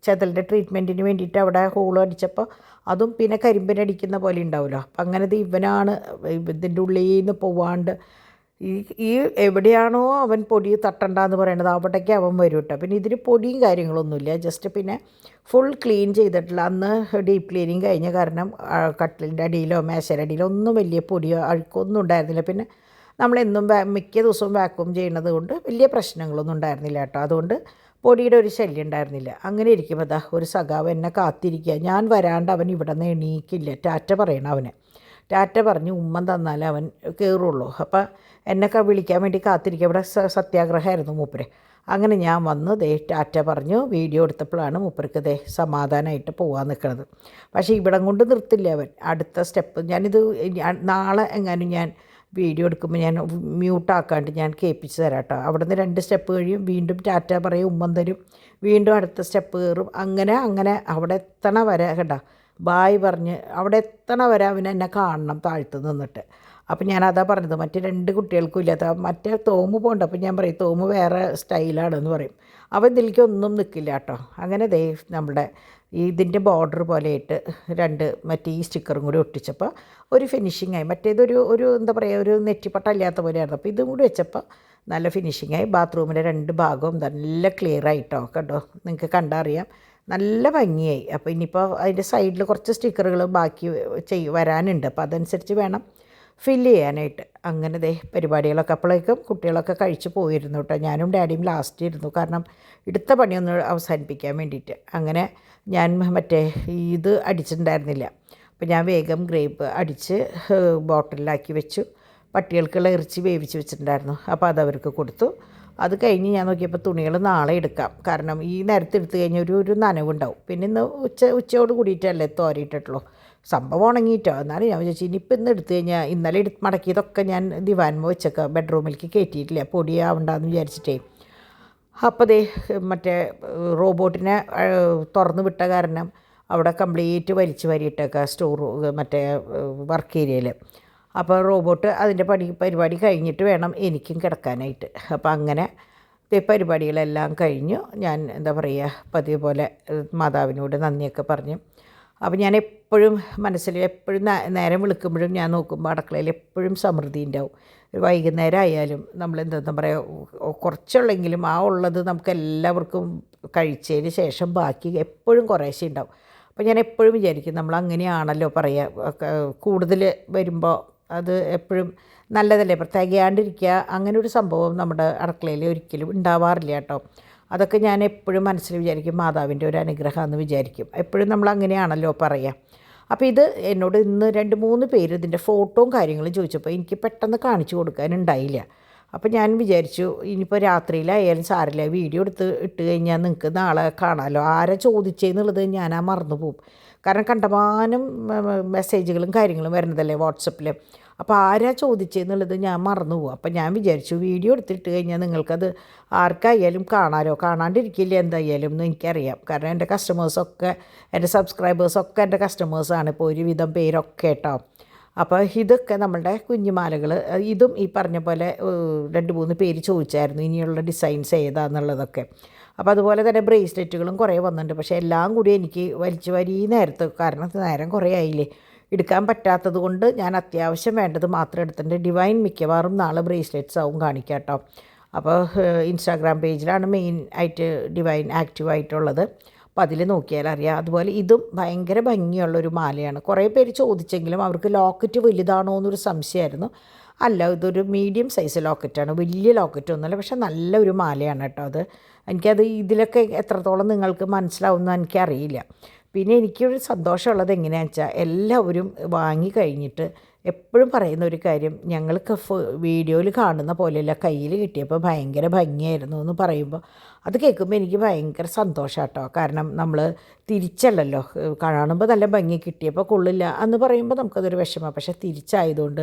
ചെതലിൻ്റെ ട്രീറ്റ്മെൻറ്റിന് വേണ്ടിയിട്ട് അവിടെ ഹോൾ അടിച്ചപ്പോൾ അതും പിന്നെ കരിമ്പിനടിക്കുന്ന പോലെ ഉണ്ടാവുമല്ലോ. അപ്പം അങ്ങനെ ഇവനാണ് ഇതിൻ്റെ ഉള്ളിൽ നിന്ന് പോവാണ്ട് ഈ എവിടെയാണോ അവൻ പൊടി തട്ടണ്ടെന്ന് പറയണത് അവിടേക്ക് അവൻ വരും കേട്ടോ. പിന്നെ ഇതിന് പൊടിയും കാര്യങ്ങളൊന്നുമില്ല, ജസ്റ്റ് പിന്നെ ഫുൾ ക്ലീൻ ചെയ്തിട്ടില്ല. അന്ന് ഡീപ്പ് ക്ലീനിങ് കഴിഞ്ഞ കാരണം കട്ടിലിൻ്റെ അടിയിലോ മേശയുടെ അടിയിലോ ഒന്നും വലിയ പൊടിയോ അഴുക്കൊന്നും ഉണ്ടായിരുന്നില്ല. പിന്നെ നമ്മളെന്നും മിക്ക ദിവസവും വാക്യൂം ചെയ്യുന്നത് കൊണ്ട് വലിയ പ്രശ്നങ്ങളൊന്നും ഉണ്ടായിരുന്നില്ല കേട്ടോ. അതുകൊണ്ട് പൊടിയുടെ ഒരു ശല്യം ഉണ്ടായിരുന്നില്ല. അങ്ങനെ ഇരിക്കുമ്പോൾ ഒരു സഖാവ് എന്നെ കാത്തിരിക്കുക. ഞാൻ വരാണ്ട് അവൻ ഇവിടെ നിന്ന് എണീക്കില്ല. ടാറ്റ പറയണം അവന്. ടാറ്റ പറഞ്ഞ് ഉമ്മൻ തന്നാലേ അവൻ കയറുള്ളൂ. അപ്പം എന്നെ വിളിക്കാൻ വേണ്ടി കാത്തിരിക്കുക. ഇവിടെ സത്യാഗ്രഹമായിരുന്നു മൂപ്പര്. അങ്ങനെ ഞാൻ വന്ന് ടാറ്റ പറഞ്ഞു വീഡിയോ എടുത്തപ്പോഴാണ് മൂപ്പർക്ക് സമാധാനമായിട്ട് പോകാൻ നിൽക്കുന്നത്. പക്ഷേ ഇവിടം കൊണ്ട് നിർത്തില്ല അവൻ. അടുത്ത സ്റ്റെപ്പ് ഞാനിത് നാളെ എങ്ങാനും ഞാൻ വീഡിയോ എടുക്കുമ്പോൾ ഞാൻ മ്യൂട്ടാക്കാണ്ട് ഞാൻ കേൾപ്പിച്ച് തരാം കേട്ടോ. അവിടെ നിന്ന് 2 സ്റ്റെപ്പ് കഴിയും, വീണ്ടും ടാറ്റ പറയും, ഉമ്മൻ തരും, വീണ്ടും അടുത്ത സ്റ്റെപ്പ് കയറും. അങ്ങനെ അവിടെ എത്തണ വരെ കേട്ടോ ബായ് പറഞ്ഞ് അവിടെ എത്തണ വരെ അവനെന്നെ കാണണം താഴ്ത്ത് നിന്നിട്ട്. അപ്പം ഞാനതാ പറഞ്ഞത് മറ്റേ 2 കുട്ടികൾക്കും ഇല്ലാത്ത മറ്റേ തോമ് പോകണ്ട. അപ്പം ഞാൻ പറയും തോമ് വേറെ സ്റ്റൈലാണെന്ന് പറയും. അവൻ ഇതിലേക്കൊന്നും നിൽക്കില്ല കേട്ടോ. അങ്ങനെ നമ്മുടെ ഇതിൻ്റെ ബോർഡർ പോലെയായിട്ട് 2 മറ്റേ ഈ സ്റ്റിക്കറും കൂടി ഒട്ടിച്ചപ്പോൾ ഒരു ഫിനിഷിങ്ങായി. മറ്റേതൊരു എന്താ പറയുക ഒരു നെറ്റിപ്പട്ടല്ലാത്ത പോലെയായിരുന്നു. അപ്പോൾ ഇതും കൂടി വെച്ചപ്പോൾ നല്ല ഫിനിഷിങ്ങായി. ബാത്റൂമിൻ്റെ 2 ഭാഗവും നല്ല ക്ലിയർ ആയിട്ടോ കേട്ടോ, നിങ്ങൾക്ക് കണ്ടറിയാം, നല്ല ഭംഗിയായി. അപ്പോൾ ഇനിയിപ്പോൾ അതിൻ്റെ സൈഡിൽ കുറച്ച് സ്റ്റിക്കറുകൾ ബാക്കി വരാനുണ്ട്. അപ്പോൾ അതനുസരിച്ച് വേണം ഫില്ല് ചെയ്യാനായിട്ട്. അങ്ങനെ പരിപാടികളൊക്കെ അപ്പോഴേക്കും കുട്ടികളൊക്കെ കഴിച്ച് പോയിരുന്നു കേട്ടോ. ഞാനും ഡാഡിയും ലാസ്റ്റ് ഇരുന്നു, കാരണം എടുത്ത പണിയൊന്ന് അവസാനിപ്പിക്കാൻ വേണ്ടിയിട്ട്. അങ്ങനെ ഞാൻ മറ്റേ ഇത് അടിച്ചിട്ടുണ്ടായിരുന്നില്ല. അപ്പോൾ ഞാൻ വേഗം ഗ്രേപ്പ് അടിച്ച് ബോട്ടിലാക്കി വെച്ചു. പട്ടികൾക്കുള്ള ഇറച്ചി വേവിച്ച് വെച്ചിട്ടുണ്ടായിരുന്നു, അപ്പോൾ അതവർക്ക് കൊടുത്തു. അത് കഴിഞ്ഞ് ഞാൻ നോക്കിയപ്പോൾ തുണികൾ നാളെ എടുക്കാം, കാരണം ഈ നേരത്തെ എടുത്തു കഴിഞ്ഞാൽ ഒരു നനവുണ്ടാവും. പിന്നെ ഇന്ന് ഉച്ചയോട് കൂടിയിട്ടല്ലേ തോരയിട്ടിട്ടുള്ളൂ. സംഭവം ഉണങ്ങിയിട്ടോ. എന്നാലും ഞാൻ വിചാരിച്ചു ഇനിയിപ്പോൾ ഇന്ന് എടുത്തു കഴിഞ്ഞാൽ ഇന്നലെ മടക്കിയതൊക്കെ ഞാൻ ദിവാൻമ വെച്ചൊക്കെ ബെഡ്റൂമിലേക്ക് കയറ്റിയിട്ടില്ല, പൊടിയാവണ്ടെന്ന് വിചാരിച്ചിട്ടേ. അപ്പോൾ മറ്റേ റോബോട്ടിനെ തുറന്നു വിട്ട കാരണം അവിടെ കംപ്ലീറ്റ് വലിച്ചു വരിയിട്ടൊക്കെ മറ്റേ വർക്ക് ഏരിയയിൽ. അപ്പോൾ റോബോട്ട് അതിൻ്റെ പരിപാടി കഴിഞ്ഞിട്ട് വേണം എനിക്കും കിടക്കാനായിട്ട്. അപ്പോൾ അങ്ങനെ പരിപാടികളെല്ലാം കഴിഞ്ഞു. ഞാൻ എന്താ പറയുക പതിവ് പോലെ മാതാവിനോട് നന്ദിയൊക്കെ പറഞ്ഞു അപ്പോൾ ഞാൻ എപ്പോഴും മനസ്സിൽ എപ്പോഴും നേരം വിളിക്കുമ്പോഴും ഞാൻ നോക്കുമ്പോൾ അടുക്കളയിൽ എപ്പോഴും സമൃദ്ധി ഉണ്ടാവും. ഒരു വൈകുന്നേരം ആയാലും നമ്മൾ എന്താ പറയുക, കുറച്ചുള്ളെങ്കിലും ആ ഉള്ളത് നമുക്ക് എല്ലാവർക്കും കഴിച്ചതിന് ശേഷം ബാക്കി എപ്പോഴും കുറേശ്ശെ ഉണ്ടാവും. അപ്പോൾ ഞാൻ എപ്പോഴും വിചാരിക്കും നമ്മൾ അങ്ങനെയാണല്ലോ പറയുക, കൂടുതൽ വരുമ്പോൾ അത് എപ്പോഴും നല്ലതല്ലേ, തികയാണ്ടിരിക്കുക അങ്ങനെ ഒരു സംഭവം നമ്മുടെ അടുക്കളയിൽ ഒരിക്കലും ഉണ്ടാവാറില്ല കേട്ടോ. അതൊക്കെ ഞാൻ എപ്പോഴും മനസ്സിൽ വിചാരിക്കും മാതാവിൻ്റെ ഒരു അനുഗ്രഹമെന്ന് വിചാരിക്കും. എപ്പോഴും നമ്മൾ അങ്ങനെയാണല്ലോ പറയുക. അപ്പോൾ ഇത് എന്നോട് ഇന്ന് 2-3 പേര് ഇതിൻ്റെ ഫോട്ടോയും കാര്യങ്ങളും ചോദിച്ചപ്പോൾ എനിക്ക് പെട്ടെന്ന് കാണിച്ചു കൊടുക്കാനുണ്ടായില്ല. അപ്പോൾ ഞാൻ വിചാരിച്ചു ഇനിയിപ്പോൾ രാത്രിയിലായാലും സാരില്ല, വീഡിയോ എടുത്ത് ഇട്ട് കഴിഞ്ഞാൽ നിങ്ങൾക്ക് നാളെ കാണാമല്ലോ. ആരാ ചോദിച്ചതെന്നുള്ളത് ഞാൻ മറന്നു പോകും. കാരണം കണ്ടമാനം മെസ്സേജുകളും കാര്യങ്ങളും വരുന്നതല്ലേ വാട്സപ്പിൽ. അപ്പോൾ ആരാ ചോദിച്ചതെന്നുള്ളത് ഞാൻ മറന്നു പോകും. അപ്പോൾ ഞാൻ വിചാരിച്ചു വീഡിയോ എടുത്തിട്ട് കഴിഞ്ഞാൽ നിങ്ങൾക്കത് ആർക്കായാലും കാണാമല്ലോ, കാണാണ്ടിരിക്കില്ല എന്തായാലും എന്ന് എനിക്കറിയാം. കാരണം എൻ്റെ കസ്റ്റമേഴ്സൊക്കെ, എൻ്റെ സബ്സ്ക്രൈബേഴ്സൊക്കെ എൻ്റെ കസ്റ്റമേഴ്സാണ് ഇപ്പോൾ ഒരുവിധം പേരൊക്കെ കേട്ടോ. അപ്പോൾ ഇതൊക്കെ നമ്മളുടെ കുഞ്ഞുമാലകൾ. ഇതും ഈ പറഞ്ഞ പോലെ 2-3 പേര് ചോദിച്ചായിരുന്നു ഇനിയുള്ള ഡിസൈൻസ് ഏതാണെന്നുള്ളതൊക്കെ. അപ്പോൾ അതുപോലെ തന്നെ ബ്രേസ്ലെറ്റുകളും കുറേ വന്നിട്ടുണ്ട്. പക്ഷേ എല്ലാം കൂടി എനിക്ക് വലിച്ചു വരി നേരത്ത്, കാരണം നേരം കുറേ ആയില്ലേ, എടുക്കാൻ പറ്റാത്തത് കൊണ്ട് ഞാൻ അത്യാവശ്യം വേണ്ടത് മാത്രം എടുത്തിട്ടുണ്ട്. ഡിവൈൻ മിക്കവാറും നാളെ ബ്രേസ്ലെറ്റ്സ് ആവും കാണിക്കാം കേട്ടോ. അപ്പോൾ ഇൻസ്റ്റാഗ്രാം പേജിലാണ് മെയിൻ ആയിട്ട് ഡിവൈൻ ആക്റ്റീവായിട്ടുള്ളത്. അപ്പോൾ അതിൽ നോക്കിയാൽ അറിയാം. അതുപോലെ ഇതും ഭയങ്കര ഭംഗിയുള്ളൊരു മാലയാണ്. കുറേ പേര് ചോദിച്ചെങ്കിലും അവർക്ക് ലോക്കറ്റ് വലുതാണോ എന്നൊരു സംശയമായിരുന്നു. അല്ല, ഇതൊരു മീഡിയം സൈസ് ലോക്കറ്റാണ്, വലിയ ലോക്കറ്റൊന്നുമല്ല. പക്ഷേ നല്ലൊരു മാലയാണ് കേട്ടോ അത്. എനിക്കത് ഇതിലൊക്കെ എത്രത്തോളം നിങ്ങൾക്ക് മനസ്സിലാവുമെന്ന് എനിക്കറിയില്ല. പിന്നെ എനിക്കൊരു സന്തോഷമുള്ളത് എങ്ങനെയാണെന്ന് വെച്ചാൽ എല്ലാവരും വാങ്ങിക്കഴിഞ്ഞിട്ട് എപ്പോഴും പറയുന്ന ഒരു കാര്യം, ഞങ്ങൾക്ക് വീഡിയോയിൽ കാണുന്ന പോലെയല്ല, കയ്യിൽ കിട്ടിയപ്പോൾ ഭയങ്കര ഭംഗിയായിരുന്നു എന്ന് പറയുമ്പോൾ അത് കേൾക്കുമ്പോൾ എനിക്ക് ഭയങ്കര സന്തോഷം കേട്ടോ. കാരണം നമ്മൾ തിരിച്ചല്ലല്ലോ, കാണുമ്പോൾ നല്ല ഭംഗി കിട്ടിയപ്പോൾ കൊള്ളില്ല എന്ന് പറയുമ്പോൾ നമുക്കതൊരു വിഷമമാണ്. പക്ഷേ തിരിച്ചായതുകൊണ്ട്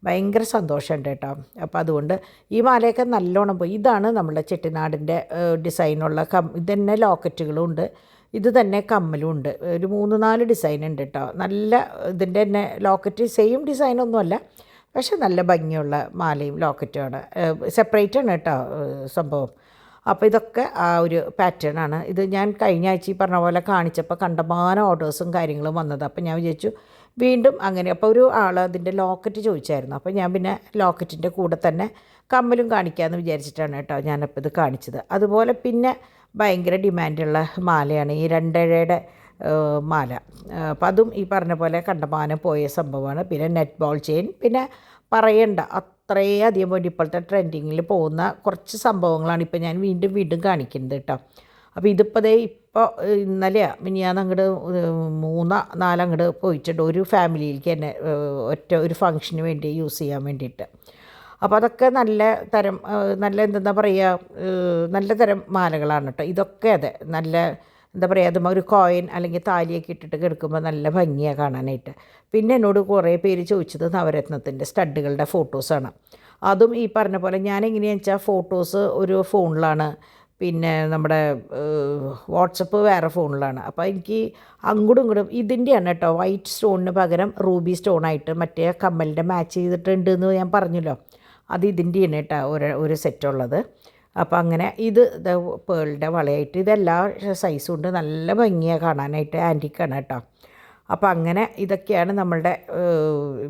ഭയങ്കര സന്തോഷമുണ്ട് കേട്ടോ. അപ്പോൾ അതുകൊണ്ട് ഈ മാലയൊക്കെ നല്ലോണം പോയി. ഇതാണ് നമ്മുടെ ചെട്ടിനാടിൻ്റെ ഡിസൈനുള്ള ഇതന്നെ ലോക്കറ്റുകളും ഉണ്ട്, ഇത് തന്നെ കമ്മലും ഉണ്ട്. ഒരു 3-4 ഡിസൈൻ ഉണ്ട് കേട്ടോ. നല്ല ഇതിൻ്റെ തന്നെ ലോക്കറ്റ് സെയിം ഡിസൈനൊന്നുമല്ല, പക്ഷെ നല്ല ഭംഗിയുള്ള മാലയും ലോക്കറ്റുമാണ്. സെപ്പറേറ്റാണ് കേട്ടോ സംഭവം. അപ്പോൾ ഇതൊക്കെ ആ ഒരു പാറ്റേൺ ആണ്. ഇത് ഞാൻ കഴിഞ്ഞ ആഴ്ച ഈ പറഞ്ഞ പോലെ കാണിച്ചപ്പോൾ കണ്ടമാനം ഓർഡേഴ്സും കാര്യങ്ങളും വന്നത്. അപ്പോൾ ഞാൻ വിചാരിച്ചു വീണ്ടും അങ്ങനെ. അപ്പോൾ ഒരു ആൾ അതിൻ്റെ ലോക്കറ്റ് ചോദിച്ചായിരുന്നു. അപ്പോൾ ഞാൻ പിന്നെ ലോക്കറ്റിൻ്റെ കൂടെ തന്നെ കമ്മലും കാണിക്കാമെന്ന് വിചാരിച്ചിട്ടാണ് കേട്ടോ ഞാനപ്പോൾ ഇത് കാണിച്ചത്. അതുപോലെ പിന്നെ ഭയങ്കര ഡിമാൻഡുള്ള മാലയാണ് ഈ 2 മാല. അപ്പം അതും ഈ പറഞ്ഞ പോലെ കണ്ടമാനം പോയ സംഭവമാണ്. പിന്നെ നെറ്റ് ബോൾ ചെയിൻ, പിന്നെ പറയണ്ട അത്രയധികം വേണ്ടി ഇപ്പോഴത്തെ ട്രെൻഡിങ്ങിൽ പോകുന്ന കുറച്ച് സംഭവങ്ങളാണ് ഇപ്പോൾ ഞാൻ വീണ്ടും കാണിക്കുന്നത് കേട്ടോ. അപ്പോൾ ഇതിപ്പോൾ ഇപ്പോൾ ഇന്നലെ മിനിയാന്ന് അങ്ങോട്ട് 3-4 അങ്ങോട്ട് പോയിട്ടുണ്ട് ഒരു ഫാമിലിയിലേക്ക് തന്നെ ഒരു ഫംഗ്ഷന് വേണ്ടി യൂസ് ചെയ്യാൻ വേണ്ടിയിട്ട്. അപ്പോൾ അതൊക്കെ നല്ല എന്താ പറയുക, നല്ല തരം മാലകളാണ് കേട്ടോ ഇതൊക്കെ. അതെ, നല്ല എന്താ പറയുക, അതും ഒരു കോയിൻ അല്ലെങ്കിൽ താലിയൊക്കെ ഇട്ടിട്ട് കിടക്കുമ്പോൾ നല്ല ഭംഗിയാണ് കാണാനായിട്ട്. പിന്നെ എന്നോട് കുറേ പേര് ചോദിച്ചത് നവരത്നത്തിൻ്റെ സ്റ്റഡുകളുടെ ഫോട്ടോസാണ്. അതും ഈ പറഞ്ഞ പോലെ ഞാൻ എങ്ങനെയാണെന്ന് വെച്ചാൽ ഫോട്ടോസ് ഒരു ഫോണിലാണ്, പിന്നെ നമ്മുടെ വാട്സപ്പ് വേറെ ഫോണിലാണ്. അപ്പോൾ എനിക്ക് അങ്ങോട്ടും ഇങ്ങോട്ടും ഇതിൻ്റെയാണ് കേട്ടോ വൈറ്റ് സ്റ്റോണിന് പകരം റൂബി സ്റ്റോണായിട്ട് മറ്റേ കമ്മലിൻ്റെ മാച്ച് ചെയ്തിട്ടുണ്ട് എന്ന് ഞാൻ പറഞ്ഞല്ലോ. അത് ഇതിൻ്റെയാണ് കേട്ടോ ഒരു സെറ്റുള്ളത്. അപ്പോൾ അങ്ങനെ ഇത് പേളിൻ്റെ വളയായിട്ട് ഇതെല്ലാ സൈസും ഉണ്ട്, നല്ല ഭംഗിയാണ് കാണാനായിട്ട്, ആൻറ്റിക്കാണ് കേട്ടോ. അപ്പോൾ അങ്ങനെ ഇതൊക്കെയാണ് നമ്മളുടെ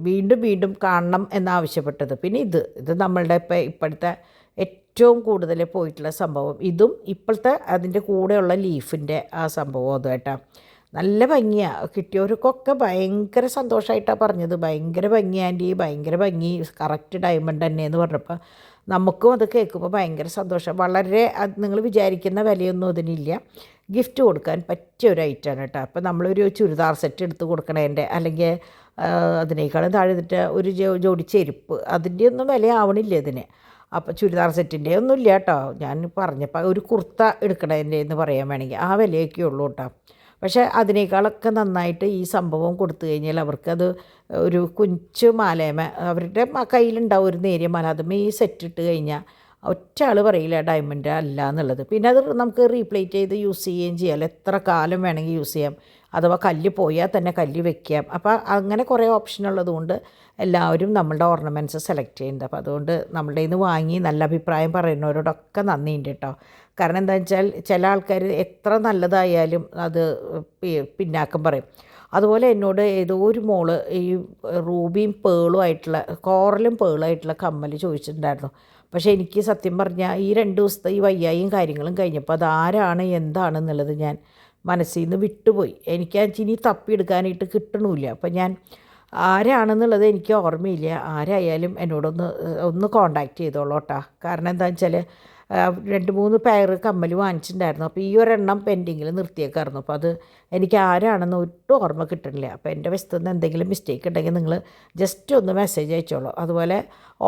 വീണ്ടും കാണണം എന്നാവശ്യപ്പെട്ടത്. പിന്നെ ഇത് നമ്മളുടെ ഇപ്പോഴത്തെ ഏറ്റവും കൂടുതൽ പോയിട്ടുള്ള സംഭവം. ഇതും ഇപ്പോഴത്തെ അതിൻ്റെ കൂടെയുള്ള ലീഫിൻ്റെ ആ സംഭവം അത് കേട്ടോ. നല്ല ഭംഗിയാണ്, കിട്ടിയവർക്കൊക്കെ ഭയങ്കര സന്തോഷമായിട്ടാണ് പറഞ്ഞത്. ഭയങ്കര ഭംഗി ആൻറ്റി, ഭയങ്കര ഭംഗി, കറക്റ്റ് ഡയമണ്ട് തന്നെ എന്ന് പറഞ്ഞപ്പോൾ നമുക്കും അത് കേൾക്കുമ്പോൾ ഭയങ്കര സന്തോഷം. വളരെ നിങ്ങൾ വിചാരിക്കുന്ന വിലയൊന്നും അതിനില്ല. ഗിഫ്റ്റ് കൊടുക്കാൻ പറ്റിയ ഒരു ഐറ്റമാണ് കേട്ടോ. അപ്പോൾ നമ്മളൊരു ചുരിദാർ സെറ്റ് എടുത്ത് കൊടുക്കണതിൻ്റെ അല്ലെങ്കിൽ അതിനേക്കാളും താഴെത്തിട്ട് ഒരു ജോഡി ചെരുപ്പ്, അതിൻ്റെ ഒന്നും വില ആവണില്ല ഇതിന്. അപ്പോൾ ചുരിദാർ സെറ്റിൻ്റെ ഒന്നും ഇല്ല കേട്ടോ. ഞാൻ പറഞ്ഞപ്പോൾ ഒരു കുർത്ത എടുക്കണതിൻ്റെ എന്ന് പറയാൻ വേണമെങ്കിൽ ആ വിലയൊക്കെ ഉള്ളൂ കേട്ടോ. പക്ഷേ അതിനേക്കാളൊക്കെ നന്നായിട്ട് ഈ സംഭവം കൊടുത്തു കഴിഞ്ഞാൽ അവർക്കത് ഒരു കുഞ്ചു മാലേമ അവരുടെ കയ്യിലുണ്ടാവും ഒരു നേരിയ മാല, അതും ഈ സെറ്റ് ഇട്ട് കഴിഞ്ഞാൽ ഒറ്റ ആൾ പറയില്ല ഡയമണ്ട് അല്ല എന്നുള്ളത്. പിന്നെ അത് നമുക്ക് റീപ്ലേറ്റ് ചെയ്ത് യൂസ് ചെയ്യുകയും ചെയ്യാം, എത്ര കാലം വേണമെങ്കിൽ യൂസ് ചെയ്യാം. അഥവാ കല്ല് പോയാൽ തന്നെ കല്ല് വെക്കാം. അപ്പോൾ അങ്ങനെ കുറേ ഓപ്ഷൻ ഉള്ളതുകൊണ്ട് എല്ലാവരും നമ്മളുടെ ഓർണമെൻറ്റ്സ് സെലക്ട് ചെയ്യുന്നുണ്ട്. അപ്പോൾ അതുകൊണ്ട് നമ്മളുടെ നിന്ന് വാങ്ങി നല്ല അഭിപ്രായം പറയുന്നവരോടൊക്കെ നന്ദിയുണ്ട് കേട്ടോ. കാരണം എന്താണെന്ന് വെച്ചാൽ ചില ആൾക്കാർ എത്ര നല്ലതായാലും അത് പിന്നാക്കം പറയും. അതുപോലെ എന്നോട് ഏതോ ഒരു മോള് ഈ റൂബിയും പേളും ആയിട്ടുള്ള കോറലും പേളുമായിട്ടുള്ള കമ്മൽ ചോദിച്ചിട്ടുണ്ടായിരുന്നു. പക്ഷേ എനിക്ക് സത്യം പറഞ്ഞാൽ ഈ 2 ദിവസത്തെ ഈ വയ്യായും കാര്യങ്ങളും കഴിഞ്ഞപ്പോൾ അതാരാണ് എന്താണെന്നുള്ളത് ഞാൻ മനസ്സിൽ നിന്ന് വിട്ടുപോയി. എനിക്കാച്ചിനി തപ്പിയെടുക്കാനായിട്ട് കിട്ടണമില്ല. അപ്പം ഞാൻ ആരാണെന്നുള്ളത് എനിക്ക് ഓർമ്മയില്ല. ആരായാലും ഒന്ന് കോണ്ടാക്റ്റ് ചെയ്തോളൂ കേട്ടോ. കാരണം എന്താണെന്ന് വെച്ചാൽ 2-3 പെയർ കമ്മൽ വാങ്ങിച്ചിട്ടുണ്ടായിരുന്നു. അപ്പോൾ ഈ ഒരെണ്ണം പെൻഡിങ്ങിൽ നിർത്തിയേക്കായിരുന്നു. അപ്പോൾ അത് എനിക്ക് ആരാണെന്ന് ഒട്ടും ഓർമ്മ കിട്ടണില്ല. അപ്പോൾ എൻ്റെ വശത്തു നിന്ന് എന്തെങ്കിലും മിസ്റ്റേക്ക് ഉണ്ടെങ്കിൽ നിങ്ങൾ ജസ്റ്റ് ഒന്ന് മെസ്സേജ് അയച്ചോളൂ. അതുപോലെ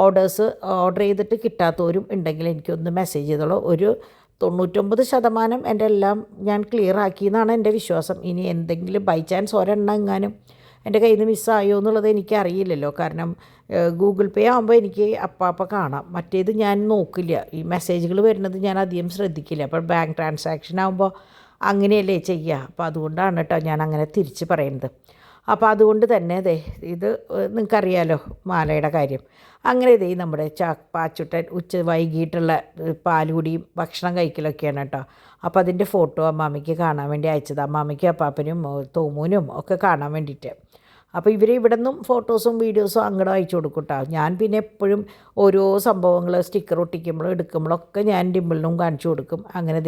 ഓർഡർ ചെയ്തിട്ട് കിട്ടാത്തവരും ഉണ്ടെങ്കിൽ എനിക്കൊന്ന് മെസ്സേജ് ചെയ്തോളൂ. ഒരു 99% എൻ്റെ എല്ലാം ഞാൻ ക്ലിയർ ആക്കിയെന്നാണ് എൻ്റെ വിശ്വാസം. ഇനി എന്തെങ്കിലും ബൈ ചാൻസ് ഒരെണ്ണം എങ്ങാനും എൻ്റെ കയ്യിൽ നിന്ന് മിസ്സായോ എന്നുള്ളത് എനിക്കറിയില്ലല്ലോ. കാരണം ഗൂഗിൾ പേ ആകുമ്പോൾ എനിക്ക് അപ്പം കാണാം. മറ്റേത് ഞാൻ നോക്കില്ല. ഈ മെസ്സേജുകൾ വരുന്നത് ഞാൻ അധികം ശ്രദ്ധിക്കില്ല. അപ്പോൾ ബാങ്ക് ട്രാൻസാക്ഷൻ ആകുമ്പോൾ അങ്ങനെയല്ലേ ചെയ്യുക. അപ്പോൾ അതുകൊണ്ടാണ് കേട്ടോ ഞാൻ അങ്ങനെ തിരിച്ച് പറയുന്നത്. അപ്പോൾ അതുകൊണ്ട് തന്നെ ഇത് നിങ്ങൾക്കറിയാലോ മാലയുടെ കാര്യം. അങ്ങനെ നമ്മുടെ പാച്ചുട്ടൻ വൈകിട്ടുള്ള പാലുകുടിയും ഭക്ഷണം കഴിക്കലൊക്കെയാണ് കേട്ടോ. അപ്പോൾ അതിൻ്റെ ഫോട്ടോ അമ്മാമ്മയ്ക്ക് കാണാൻ വേണ്ടി അയച്ചത്. അമ്മാമ്മയ്ക്കും അപ്പാപ്പനും തോമൂനും ഒക്കെ കാണാൻ വേണ്ടിയിട്ട്. അപ്പോൾ ഇവർ ഇവിടെ നിന്നും ഫോട്ടോസും വീഡിയോസും അങ്ങോട്ട് അയച്ചു കൊടുക്കും കേട്ടോ. ഞാൻ പിന്നെ എപ്പോഴും ഓരോ സംഭവങ്ങൾ സ്റ്റിക്കർ ഒട്ടിക്കുമ്പോഴും എടുക്കുമ്പോഴൊക്കെ ഞാൻ ഡിമ്പിളിനും കാണിച്ചു കൊടുക്കും. അങ്ങനെ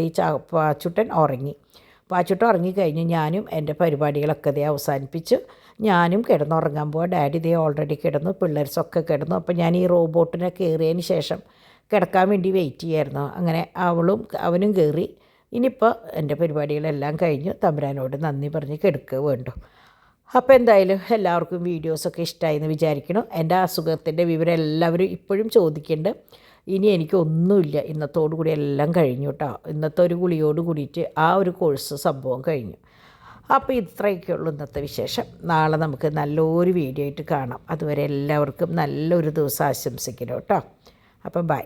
പാച്ചുട്ടൻ ഉറങ്ങിക്കഴിഞ്ഞ് ഞാനും എൻ്റെ പരിപാടികളൊക്കെ അവസാനിപ്പിച്ചു. ഞാനും കിടന്നുറങ്ങാൻ പോവാം. ഡാഡി ഓൾറെഡി കിടന്നു, പിള്ളേർസൊക്കെ കിടന്നു. അപ്പോൾ ഞാൻ ഈ റോബോട്ടിനെ കയറിയതിന് ശേഷം കിടക്കാൻ വേണ്ടി വെയിറ്റ് ചെയ്യായിരുന്നു. അങ്ങനെ അവനും കയറി. ഇനിയിപ്പോൾ എൻ്റെ പരിപാടികളെല്ലാം കഴിഞ്ഞു. തമ്പുരാനോട് നന്ദി പറഞ്ഞ് കിടക്കുക വേണ്ടു. അപ്പോൾ എന്തായാലും എല്ലാവർക്കും വീഡിയോസൊക്കെ ഇഷ്ടമായി എന്ന് വിചാരിക്കണം. എൻ്റെ അസുഖത്തിൻ്റെ വിവരം എല്ലാവരും ഇപ്പോഴും ചോദിക്കുന്നുണ്ട്. ഇനി എനിക്കൊന്നുമില്ല. ഇന്നത്തോടുകൂടി എല്ലാം കഴിഞ്ഞു കേട്ടോ. ഇന്നത്തെ ഒരു ഗുളിയോട് കൂടിയിട്ട് ആ ഒരു കോഴ്സ് സംഭവം കഴിഞ്ഞു. അപ്പോൾ ഇത്രയൊക്കെയുള്ളൂ ഇന്നത്തെ വിശേഷം. നാളെ നമുക്ക് നല്ലൊരു വീഡിയോ ആയിട്ട് കാണാം. അതുവരെ എല്ലാവർക്കും നല്ലൊരു ദിവസം ആശംസിക്കണം കേട്ടോ. അപ്പം ബൈ.